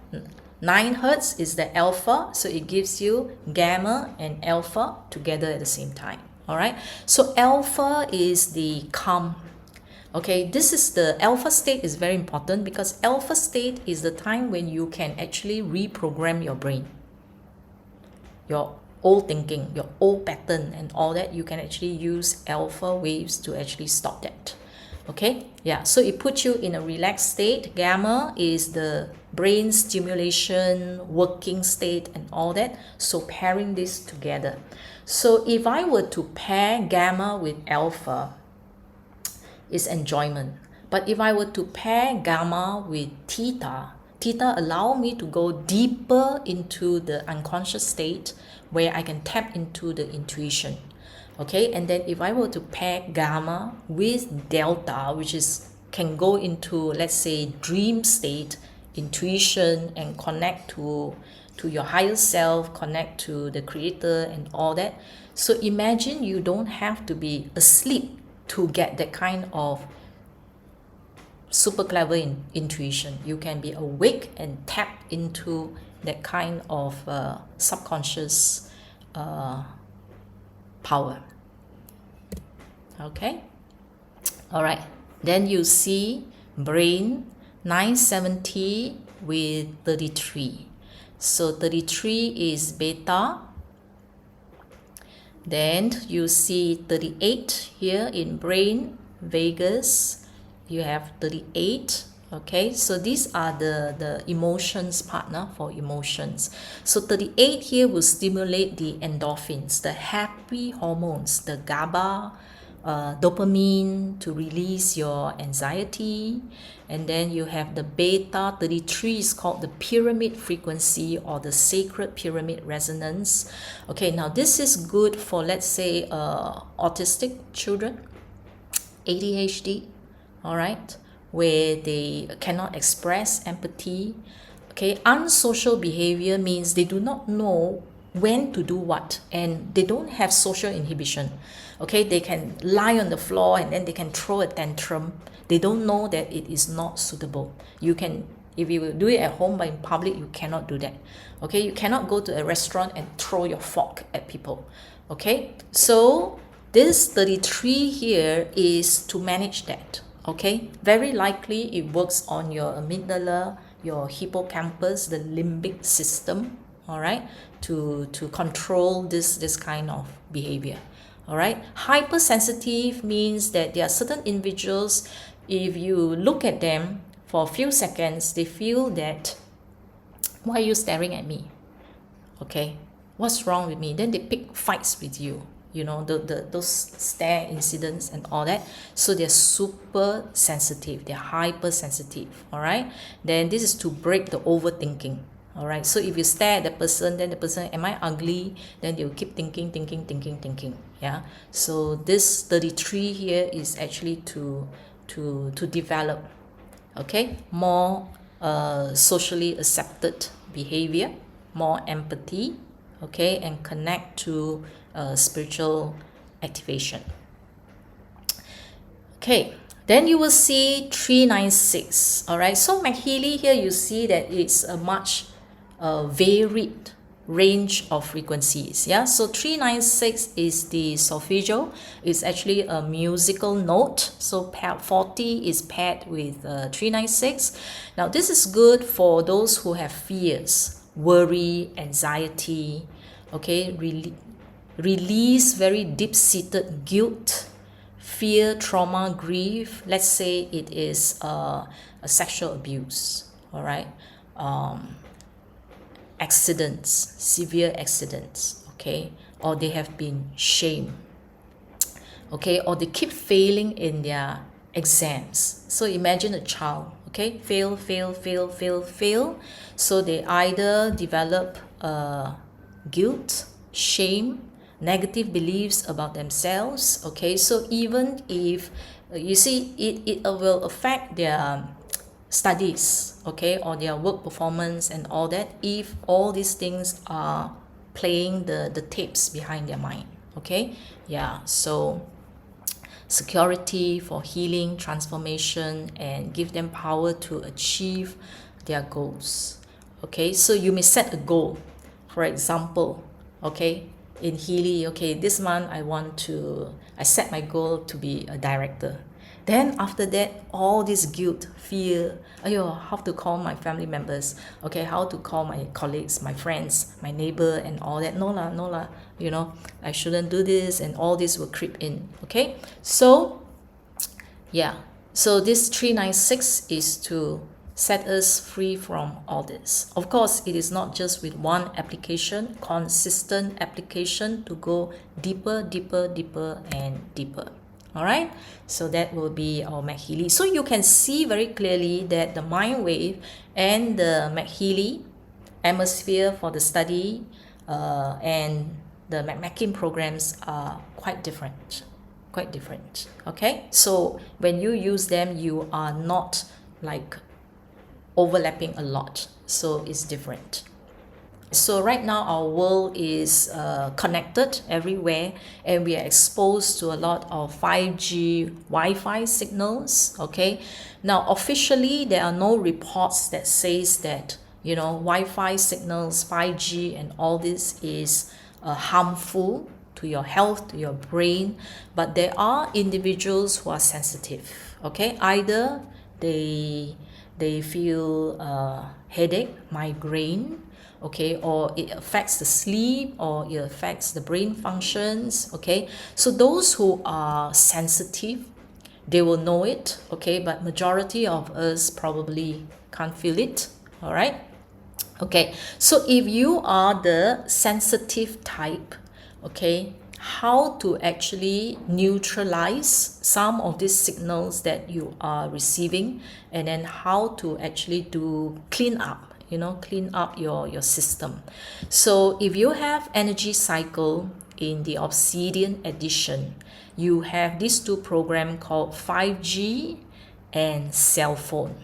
9 hertz is the alpha, so it gives you gamma and alpha together at the same time. All right, so alpha is the calm. Okay, this is the alpha state is very important because alpha state is the time when you can actually reprogram your brain, your old thinking, your old pattern and all that. You can actually use alpha waves to actually stop that. Okay, yeah, so it puts you in a relaxed state. Gamma is the brain stimulation, working state and all that. So pairing this together. So if I were to pair gamma with alpha, it's enjoyment. But if I were to pair gamma with theta allow me to go deeper into the unconscious state where I can tap into the intuition. Okay, and then if I were to pair gamma with delta, which is can go into, let's say, dream state, intuition, and connect to to your higher self, connect to the creator and all that. So imagine you don't have to be asleep to get that kind of super clever intuition. You can be awake and tap into that kind of subconscious power. Okay, all right, then you see brain 970 with 33. So 33 is beta. Then you see 38 here in brain vagus. You have 38. Okay, so these are the emotions partner for emotions. So 38 here will stimulate the endorphins, the happy hormones, the GABA, dopamine to release your anxiety. And then you have the beta 33 is called the pyramid frequency or the sacred pyramid resonance. Okay, now this is good for, let's say, autistic children, ADHD, all right, where they cannot express empathy. Okay, unsocial behavior means they do not know when to do what, and they don't have social inhibition. Okay, they can lie on the floor and then they can throw a tantrum. They don't know that it is not suitable. You can, if you will do it at home, but in public you cannot do that. Okay, you cannot go to a restaurant and throw your fork at people. Okay, so this 33 here is to manage that. Okay, very likely it works on your amygdala, your hippocampus, the limbic system, all right, to control this kind of behavior. All right, hypersensitive means that there are certain individuals, if you look at them for a few seconds, they feel that, why are you staring at me? Okay, what's wrong with me? Then they pick fights with you, you know, those stare incidents and all that. So they're super sensitive, they're hypersensitive. All right, then this is to break the overthinking. All right, so if you stare at the person, then the person, am I ugly? Then they'll keep thinking. Yeah, so this 33 here is actually to develop, okay, more socially accepted behavior, more empathy, okay, and connect to spiritual activation. Okay, then you will see 396. All right, so MagHealy here, you see that it's a much varied range of frequencies. Yeah, so 396 is the solfeggio. It's actually a musical note. So 40 is paired with 396. Now this is good for those who have fears, worry, anxiety. Okay, release very deep-seated guilt, fear, trauma, grief. Let's say it is a sexual abuse. All right, accidents, severe accidents, okay, or they have been shamed, okay, or they keep failing in their exams. So imagine a child, okay, fail. So they either develop guilt, shame, negative beliefs about themselves. Okay, so even if you see it will affect their studies, okay, or their work performance and all that, if all these things are playing the tapes behind their mind. Okay, yeah, so security for healing, transformation, and give them power to achieve their goals. Okay, so you may set a goal, for example, okay, in Healy, okay, this month I set my goal to be a director. Then after that, all this guilt, fear, how to call my family members, okay, how to call my colleagues, my friends, my neighbor and all that, no lah, I shouldn't do this, and all this will creep in. Okay, so yeah, so this 396 is to set us free from all this. Of course, it is not just with one application, consistent application to go deeper and deeper. All right, so that will be our MagHealy. So you can see very clearly that the mind wave and the MagHealy atmosphere for the study and the McMakin programs are quite different. Okay, so when you use them, you are not like overlapping a lot, so it's different. So right now our world is connected everywhere, and we are exposed to a lot of 5G Wi-Fi signals. Okay, now officially there are no reports that says that, you know, Wi-Fi signals, 5G and all this is harmful to your health, to your brain, but there are individuals who are sensitive. Okay, either they feel headache, migraine, okay, or it affects the sleep, or it affects the brain functions. Okay, so those who are sensitive, they will know it. Okay, but majority of us probably can't feel it. All right. Okay, so if you are the sensitive type, okay, how to actually neutralize some of these signals that you are receiving, and then how to actually do clean up, you know, clean up your system. So if you have energy cycle in the Obsidian edition, you have these two programs called 5G and cell phone.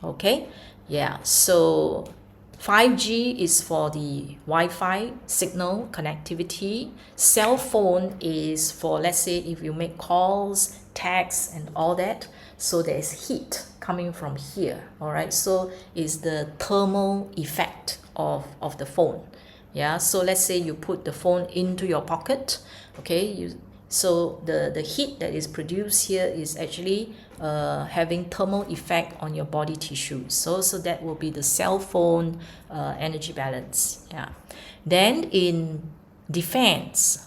Okay, yeah, so 5G is for the Wi-Fi signal connectivity. Cell phone is for, let's say, if you make calls, texts, and all that. So there's heat coming from here. All right. So it's the thermal effect of the phone. Yeah. So let's say you put the phone into your pocket. Okay. So the heat that is produced here is actually having thermal effect on your body tissues. So that will be the cell phone energy balance. Yeah. Then in defense,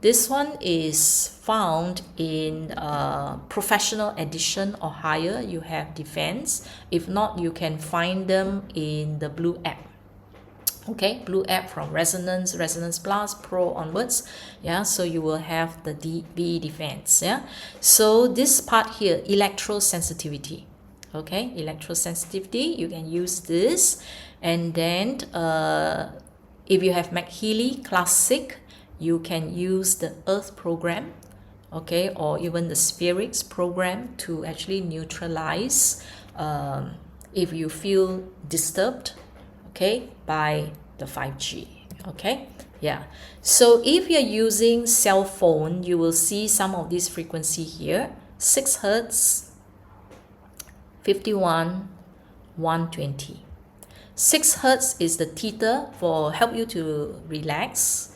this one is found in professional edition or higher. You have defense. If not, you can find them in the Blue app. Okay, Blue app from Resonance Plus Pro onwards. Yeah, so you will have the DB defense. Yeah, so this part here, electro-sensitivity. Okay, electro-sensitivity, you can use this. And then if you have MagHealy Classic, you can use the Earth program, okay, or even the Spirits program to actually neutralize if you feel disturbed, okay, by the 5G. Okay, yeah, so if you're using cell phone, you will see some of this frequency here: 6 Hertz, 51, 120. 6 Hertz is the theta for help you to relax.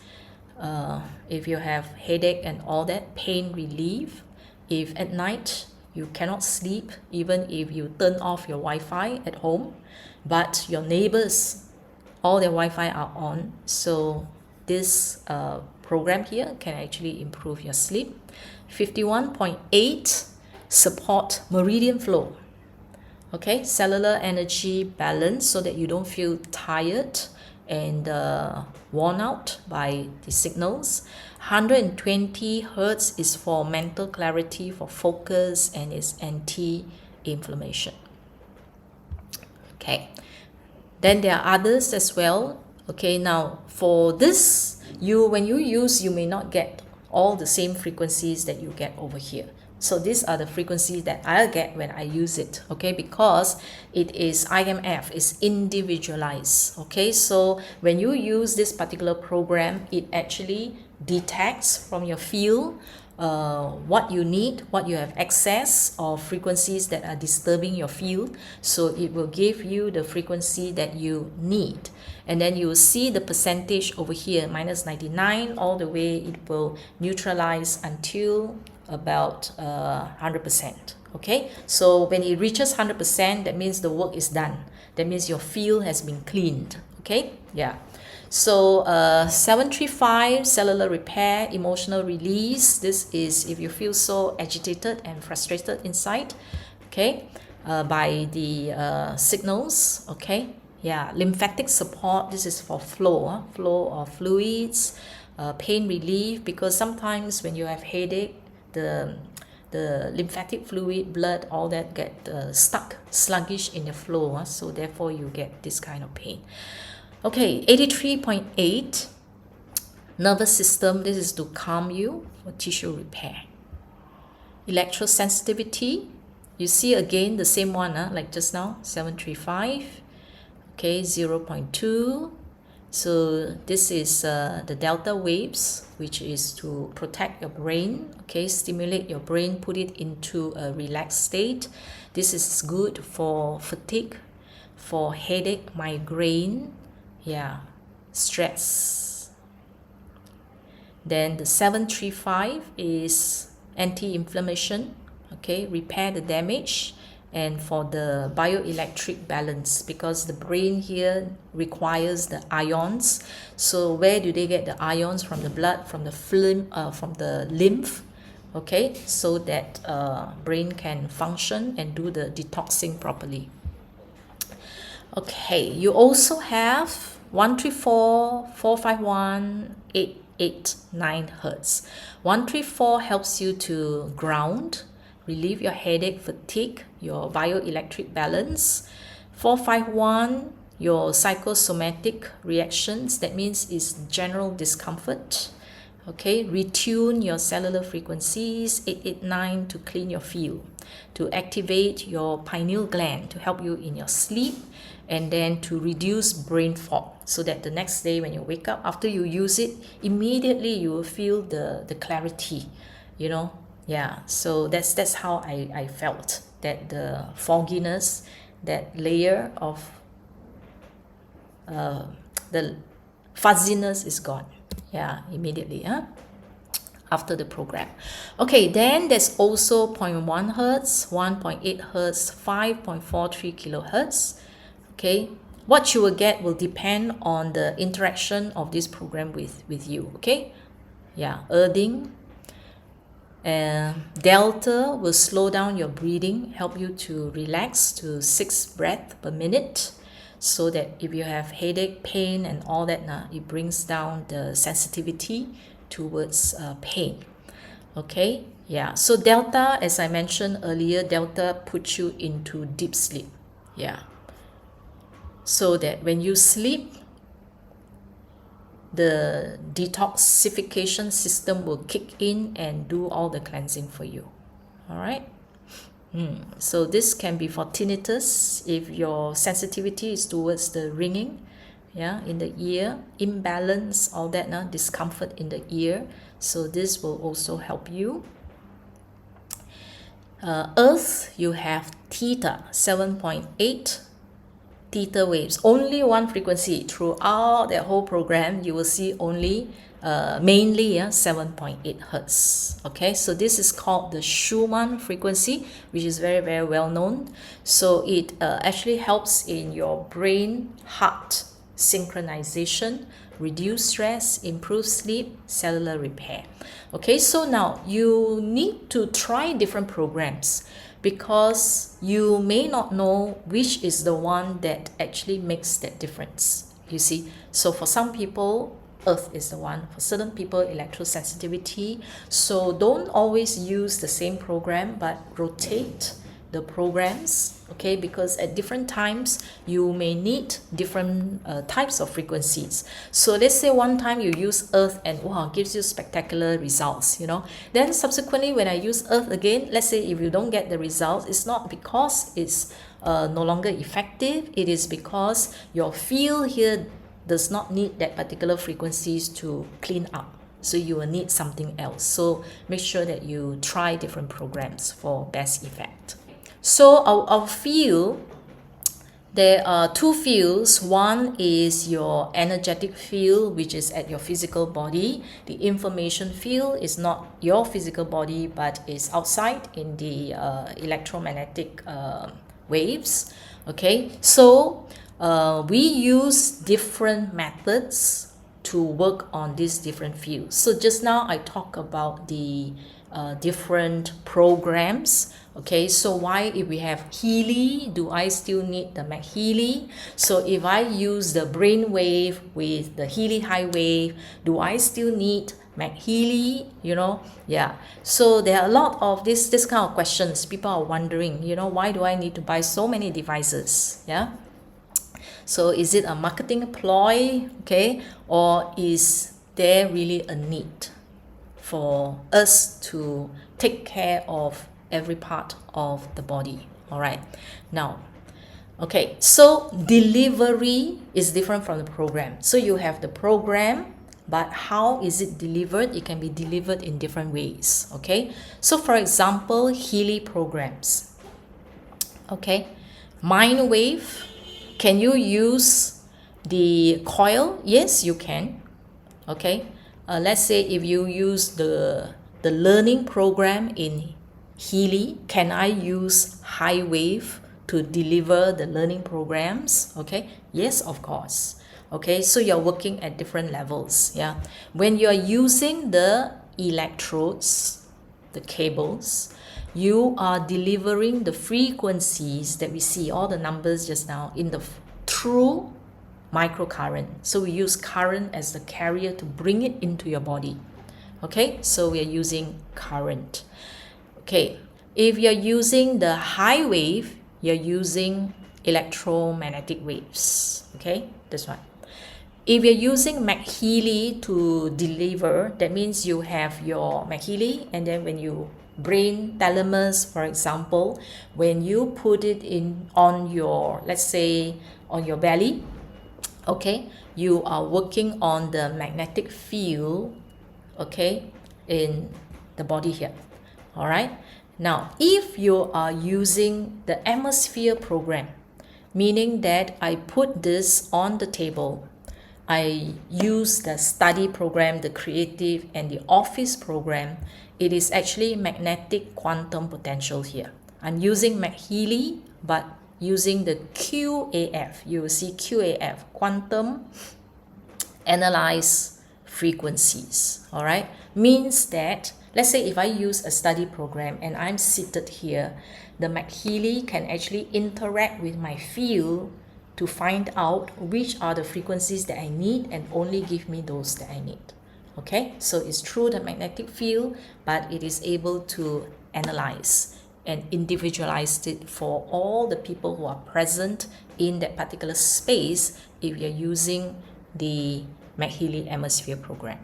If you have headache and all that, pain relief. If at night you cannot sleep, even if you turn off your Wi-Fi at home, but your neighbors, all their Wi-Fi are on, so this program here can actually improve your sleep. 51.8 support meridian flow. Okay, cellular energy balance, so that you don't feel tired and worn out by the signals. 120 Hertz is for mental clarity, for focus, and is anti-inflammation. Okay, then there are others as well. Okay, now for this, when you use, you may not get all the same frequencies that you get over here. So these are the frequencies that I'll get when I use it, okay, because it is IMF, is individualized. Okay, so when you use this particular program, it actually detects from your field what you need, what you have access of frequencies that are disturbing your field. So it will give you the frequency that you need. And then you will see the percentage over here, minus 99, all the way it will neutralize until about 100%. Okay, so when it reaches 100%, that means the work is done. That means your field has been cleaned. Okay, yeah. So 735, cellular repair, emotional release. This is if you feel so agitated and frustrated inside, okay, by the signals. Okay, yeah. Lymphatic support, this is for flow, flow of fluids. Pain relief, because sometimes when you have headache, the lymphatic fluid, blood, all that get stuck, sluggish in the flow, so therefore you get this kind of pain. Okay, 83.8, nervous system, this is to calm you, for tissue repair. Electrosensitivity, you see again the same one, like just now, 735, okay, 0.2, So this is the delta waves, which is to protect your brain, okay, stimulate your brain, put it into a relaxed state. This is good for fatigue, for headache, migraine, yeah, stress. Then the 735 is anti-inflammation, okay, repair the damage, and for the bioelectric balance, because the brain here requires the ions. So where do they get the ions? From the blood, from the from the lymph, okay, so that brain can function and do the detoxing properly. Okay, you also have 134, 451, 889 hertz. 134 helps you to ground, relieve your headache, fatigue, your bioelectric balance. 451, your psychosomatic reactions, that means is general discomfort. Okay, retune your cellular frequencies. 889 to clean your field, to activate your pineal gland, to help you in your sleep, and then to reduce brain fog, so that the next day when you wake up, after you use it, immediately you will feel the clarity, you know. Yeah, so that's how I felt, that the fogginess, that layer of the fuzziness is gone. Yeah, immediately, after the program. Okay, then there's also 0.1 hertz, 1.8 hertz, 5.43 kilohertz. Okay, what you will get will depend on the interaction of this program with you. Okay, yeah, Erding. Delta will slow down your breathing, help you to relax to 6 breaths per minute, so that if you have headache, pain, and all that, it brings down the sensitivity towards pain. Okay, yeah, so delta, as I mentioned earlier, delta puts you into deep sleep. Yeah, so that when you sleep, the detoxification system will kick in and do all the cleansing for you. All right. So this can be for tinnitus, if your sensitivity is towards the ringing, yeah, in the ear, imbalance, all that, discomfort in the ear. So this will also help you. Earth, you have theta, 7.8 theta waves, only one frequency throughout the whole program. You will see only mainly 7.8 hertz. Okay, so this is called the Schumann frequency, which is very, very well known. So it actually helps in your brain heart synchronization, reduce stress, improve sleep, cellular repair. Okay, so now you need to try different programs, because you may not know which is the one that actually makes that difference. You see, so for some people, Earth is the one. For certain people, electro-sensitivity. So don't always use the same program, but rotate the programs, okay, because at different times you may need different types of frequencies. So let's say one time you use Earth and wow, gives you spectacular results, you know. Then subsequently when I use Earth again, let's say if you don't get the results, it's not because it's no longer effective. It is because your field here does not need that particular frequencies to clean up. So you will need something else. So make sure that you try different programs for best effect. So our field, there are two fields. One is your energetic field, which is at your physical body. The information field is not your physical body, but is outside in the electromagnetic waves. Okay, so we use different methods to work on these different fields. So just now I talked about the different programs. Okay, so why, if we have Healy, do I still need the MagHealy? So if I use the brain wave with the Healy high wave, do I still need MagHealy? You know, yeah. So there are a lot of this kind of questions. People are wondering, you know, why do I need to buy so many devices? Yeah. So is it a marketing ploy, okay, or is there really a need for us to take care of every part of the body? All right. Now, Okay, so delivery is different from the program. So you have the program, but how is it delivered? It can be delivered in different ways. Okay, so for example, Healy programs. Okay, mind wave. Can you use the coil? Yes, you can. Okay, let's say if you use the learning program in Healy, can I use high wave to deliver the learning programs? Okay, yes, of course. Okay, so you're working at different levels. Yeah, when you're using the electrodes, the cables, you are delivering the frequencies that we see, all the numbers just now, in the through microcurrent. So we use current as the carrier to bring it into your body. Okay, so we are using current. Okay, if you're using the high wave, you're using electromagnetic waves. Okay, that's right. If you're using MagHealy to deliver, that means you have your MagHealy, and then when you brain thalamus, for example, when you put it in on your, let's say, on your belly, okay, you are working on the magnetic field, okay, in the body here. All right, now if you are using the atmosphere program, meaning that I put this on the table, I use the study program, the creative, and the office program, it is actually magnetic quantum potential here. I'm using MagHealy, but using the QAF. You will see QAF, quantum analyze frequencies. All right, means that, let's say if I use a study program and I'm seated here, the MagHealy can actually interact with my field to find out which are the frequencies that I need and only give me those that I need. Okay, so it's through the magnetic field, but it is able to analyze and individualize it for all the people who are present in that particular space if you're using the MagHealy atmosphere program.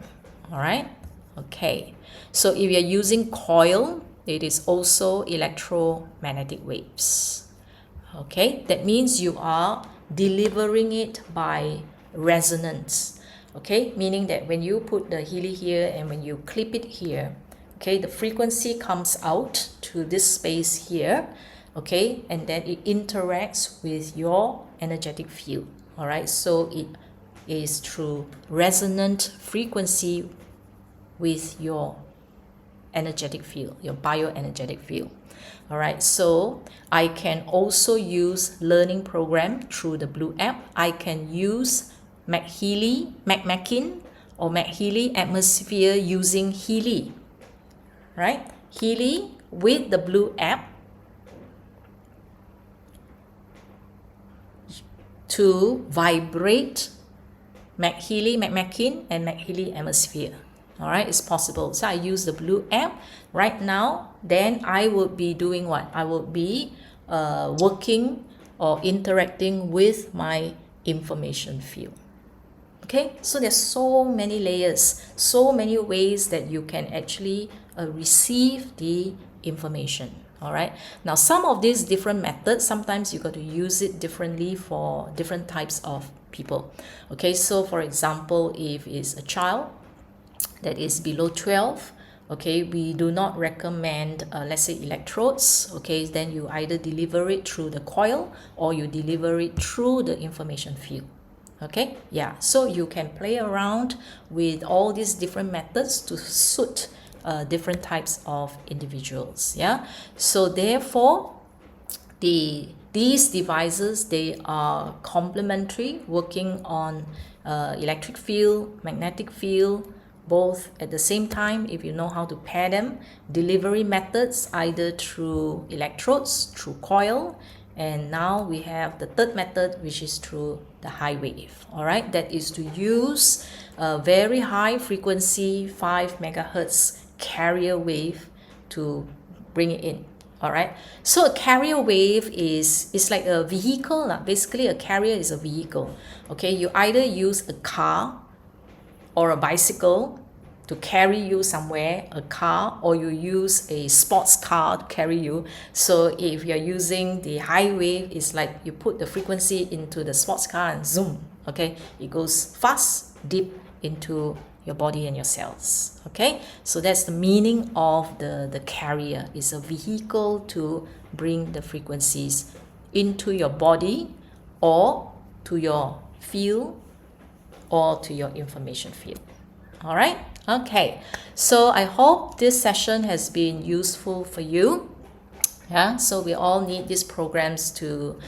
All right, okay, so if you're using coil, it is also electromagnetic waves. Okay, that means you are delivering it by resonance. Okay, meaning that when you put the Healy here and when you clip it here, okay, the frequency comes out to this space here, okay, and then it interacts with your energetic field. All right, so it is through resonant frequency with your energetic field, your bioenergetic field. All right, so I can also use learning program through the Blue app. I can use McHealy, McMakin, or MagHealy atmosphere using Healy, right? Healy with the Blue app to vibrate MagHealy, McMakin, and MagHealy atmosphere. All right, it's possible. So I use the Blue app right now. Then I would be doing what? I will be working or interacting with my information field. Okay, so there's so many layers, so many ways that you can actually receive the information. All right, now some of these different methods, sometimes you got to use it differently for different types of people. Okay, so for example, if it's a child that is below 12, okay, we do not recommend let's say electrodes. Okay, then you either deliver it through the coil or you deliver it through the information field. Okay, yeah, so you can play around with all these different methods to suit different types of individuals. Yeah, so therefore these devices, they are complementary, working on electric field, magnetic field, both at the same time if you know how to pair them. Delivery methods either through electrodes, through coil, and now we have the third method, which is through the high wave. All right, that is to use a very high frequency 5 megahertz carrier wave to bring it in. All right, so a carrier wave is like a vehicle. Basically, a carrier is a vehicle. Okay, you either use a car or a bicycle to carry you somewhere, a car, or you use a sports car to carry you. So if you're using the highway, it's like you put the frequency into the sports car and zoom, okay? It goes fast, deep into your body and your cells, okay? So that's the meaning of the carrier. It's a vehicle to bring the frequencies into your body or to your field or to your information field. All right? Okay. So I hope this session has been useful for you. Yeah, so we all need these programs to,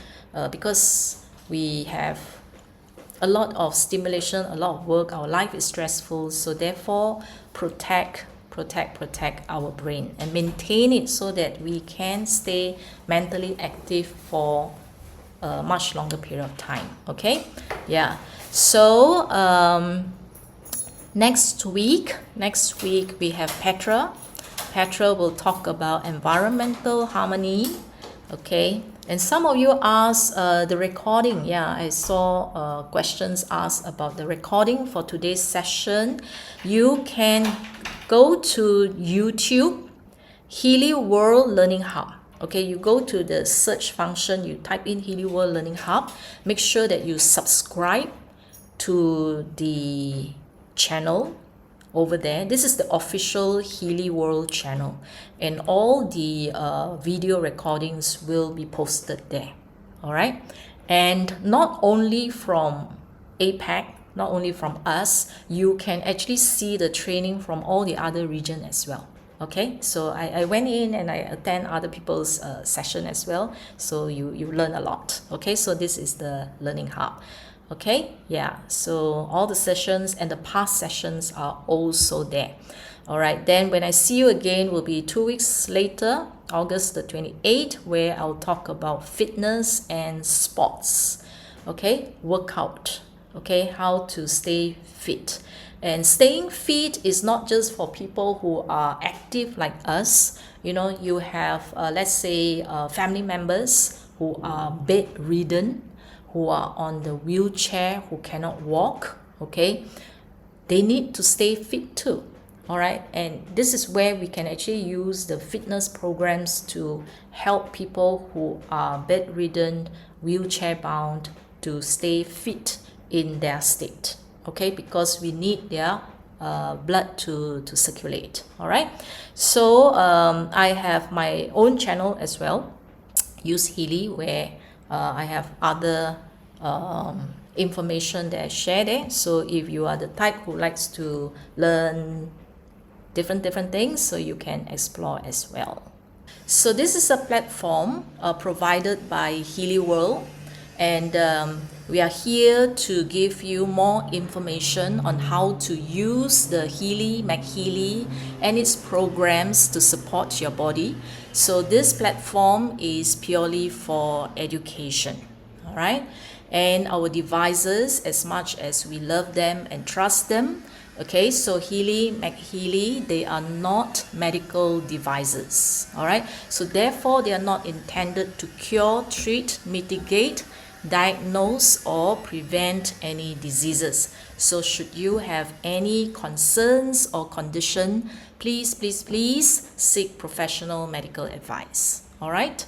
because we have a lot of stimulation, a lot of work, our life is stressful, so therefore protect our brain and maintain it so that we can stay mentally active for a much longer period of time. Okay? Yeah. So next week we have Petra. Petra will talk about environmental harmony. Okay, and some of you asked the recording. Yeah, I saw questions asked about the recording for today's session. You can go to YouTube, Healy World Learning Hub. Okay, you go to the search function, you type in Healy World Learning Hub. Make sure that you subscribe to the channel over there. This is the official Healy World channel, and all the video recordings will be posted there. All right, and not only from APAC, not only from us, you can actually see the training from all the other regions as well. Okay, so I went in and I attend other people's session as well, so you learn a lot. Okay, so this is the learning hub. Okay, yeah, so all the sessions and the past sessions are also there. All right, then when I see you again will be 2 weeks later, August the 28th, where I'll talk about fitness and sports. Okay, workout. Okay, how to stay fit. And staying fit is not just for people who are active like us. You know, you have, let's say, family members who are bedridden, who are on the wheelchair, who cannot walk, okay? They need to stay fit too, all right? And this is where we can actually use the fitness programs to help people who are bedridden, wheelchair bound to stay fit in their state, okay? Because we need their blood to circulate, all right? So I have my own channel as well, Use Healy, where I have other information that I share there. So if you are the type who likes to learn different things, so you can explore as well. So this is a platform provided by Healy World, and we are here to give you more information on how to use the Healy, MagHealy and its programs to support your body. So this platform is purely for education, all right? And our devices, as much as we love them and trust them, okay, so Healy, MagHealy, they are not medical devices, all right? So therefore, they are not intended to cure, treat, mitigate, diagnose, or prevent any diseases. So should you have any concerns or condition, please seek professional medical advice, all right?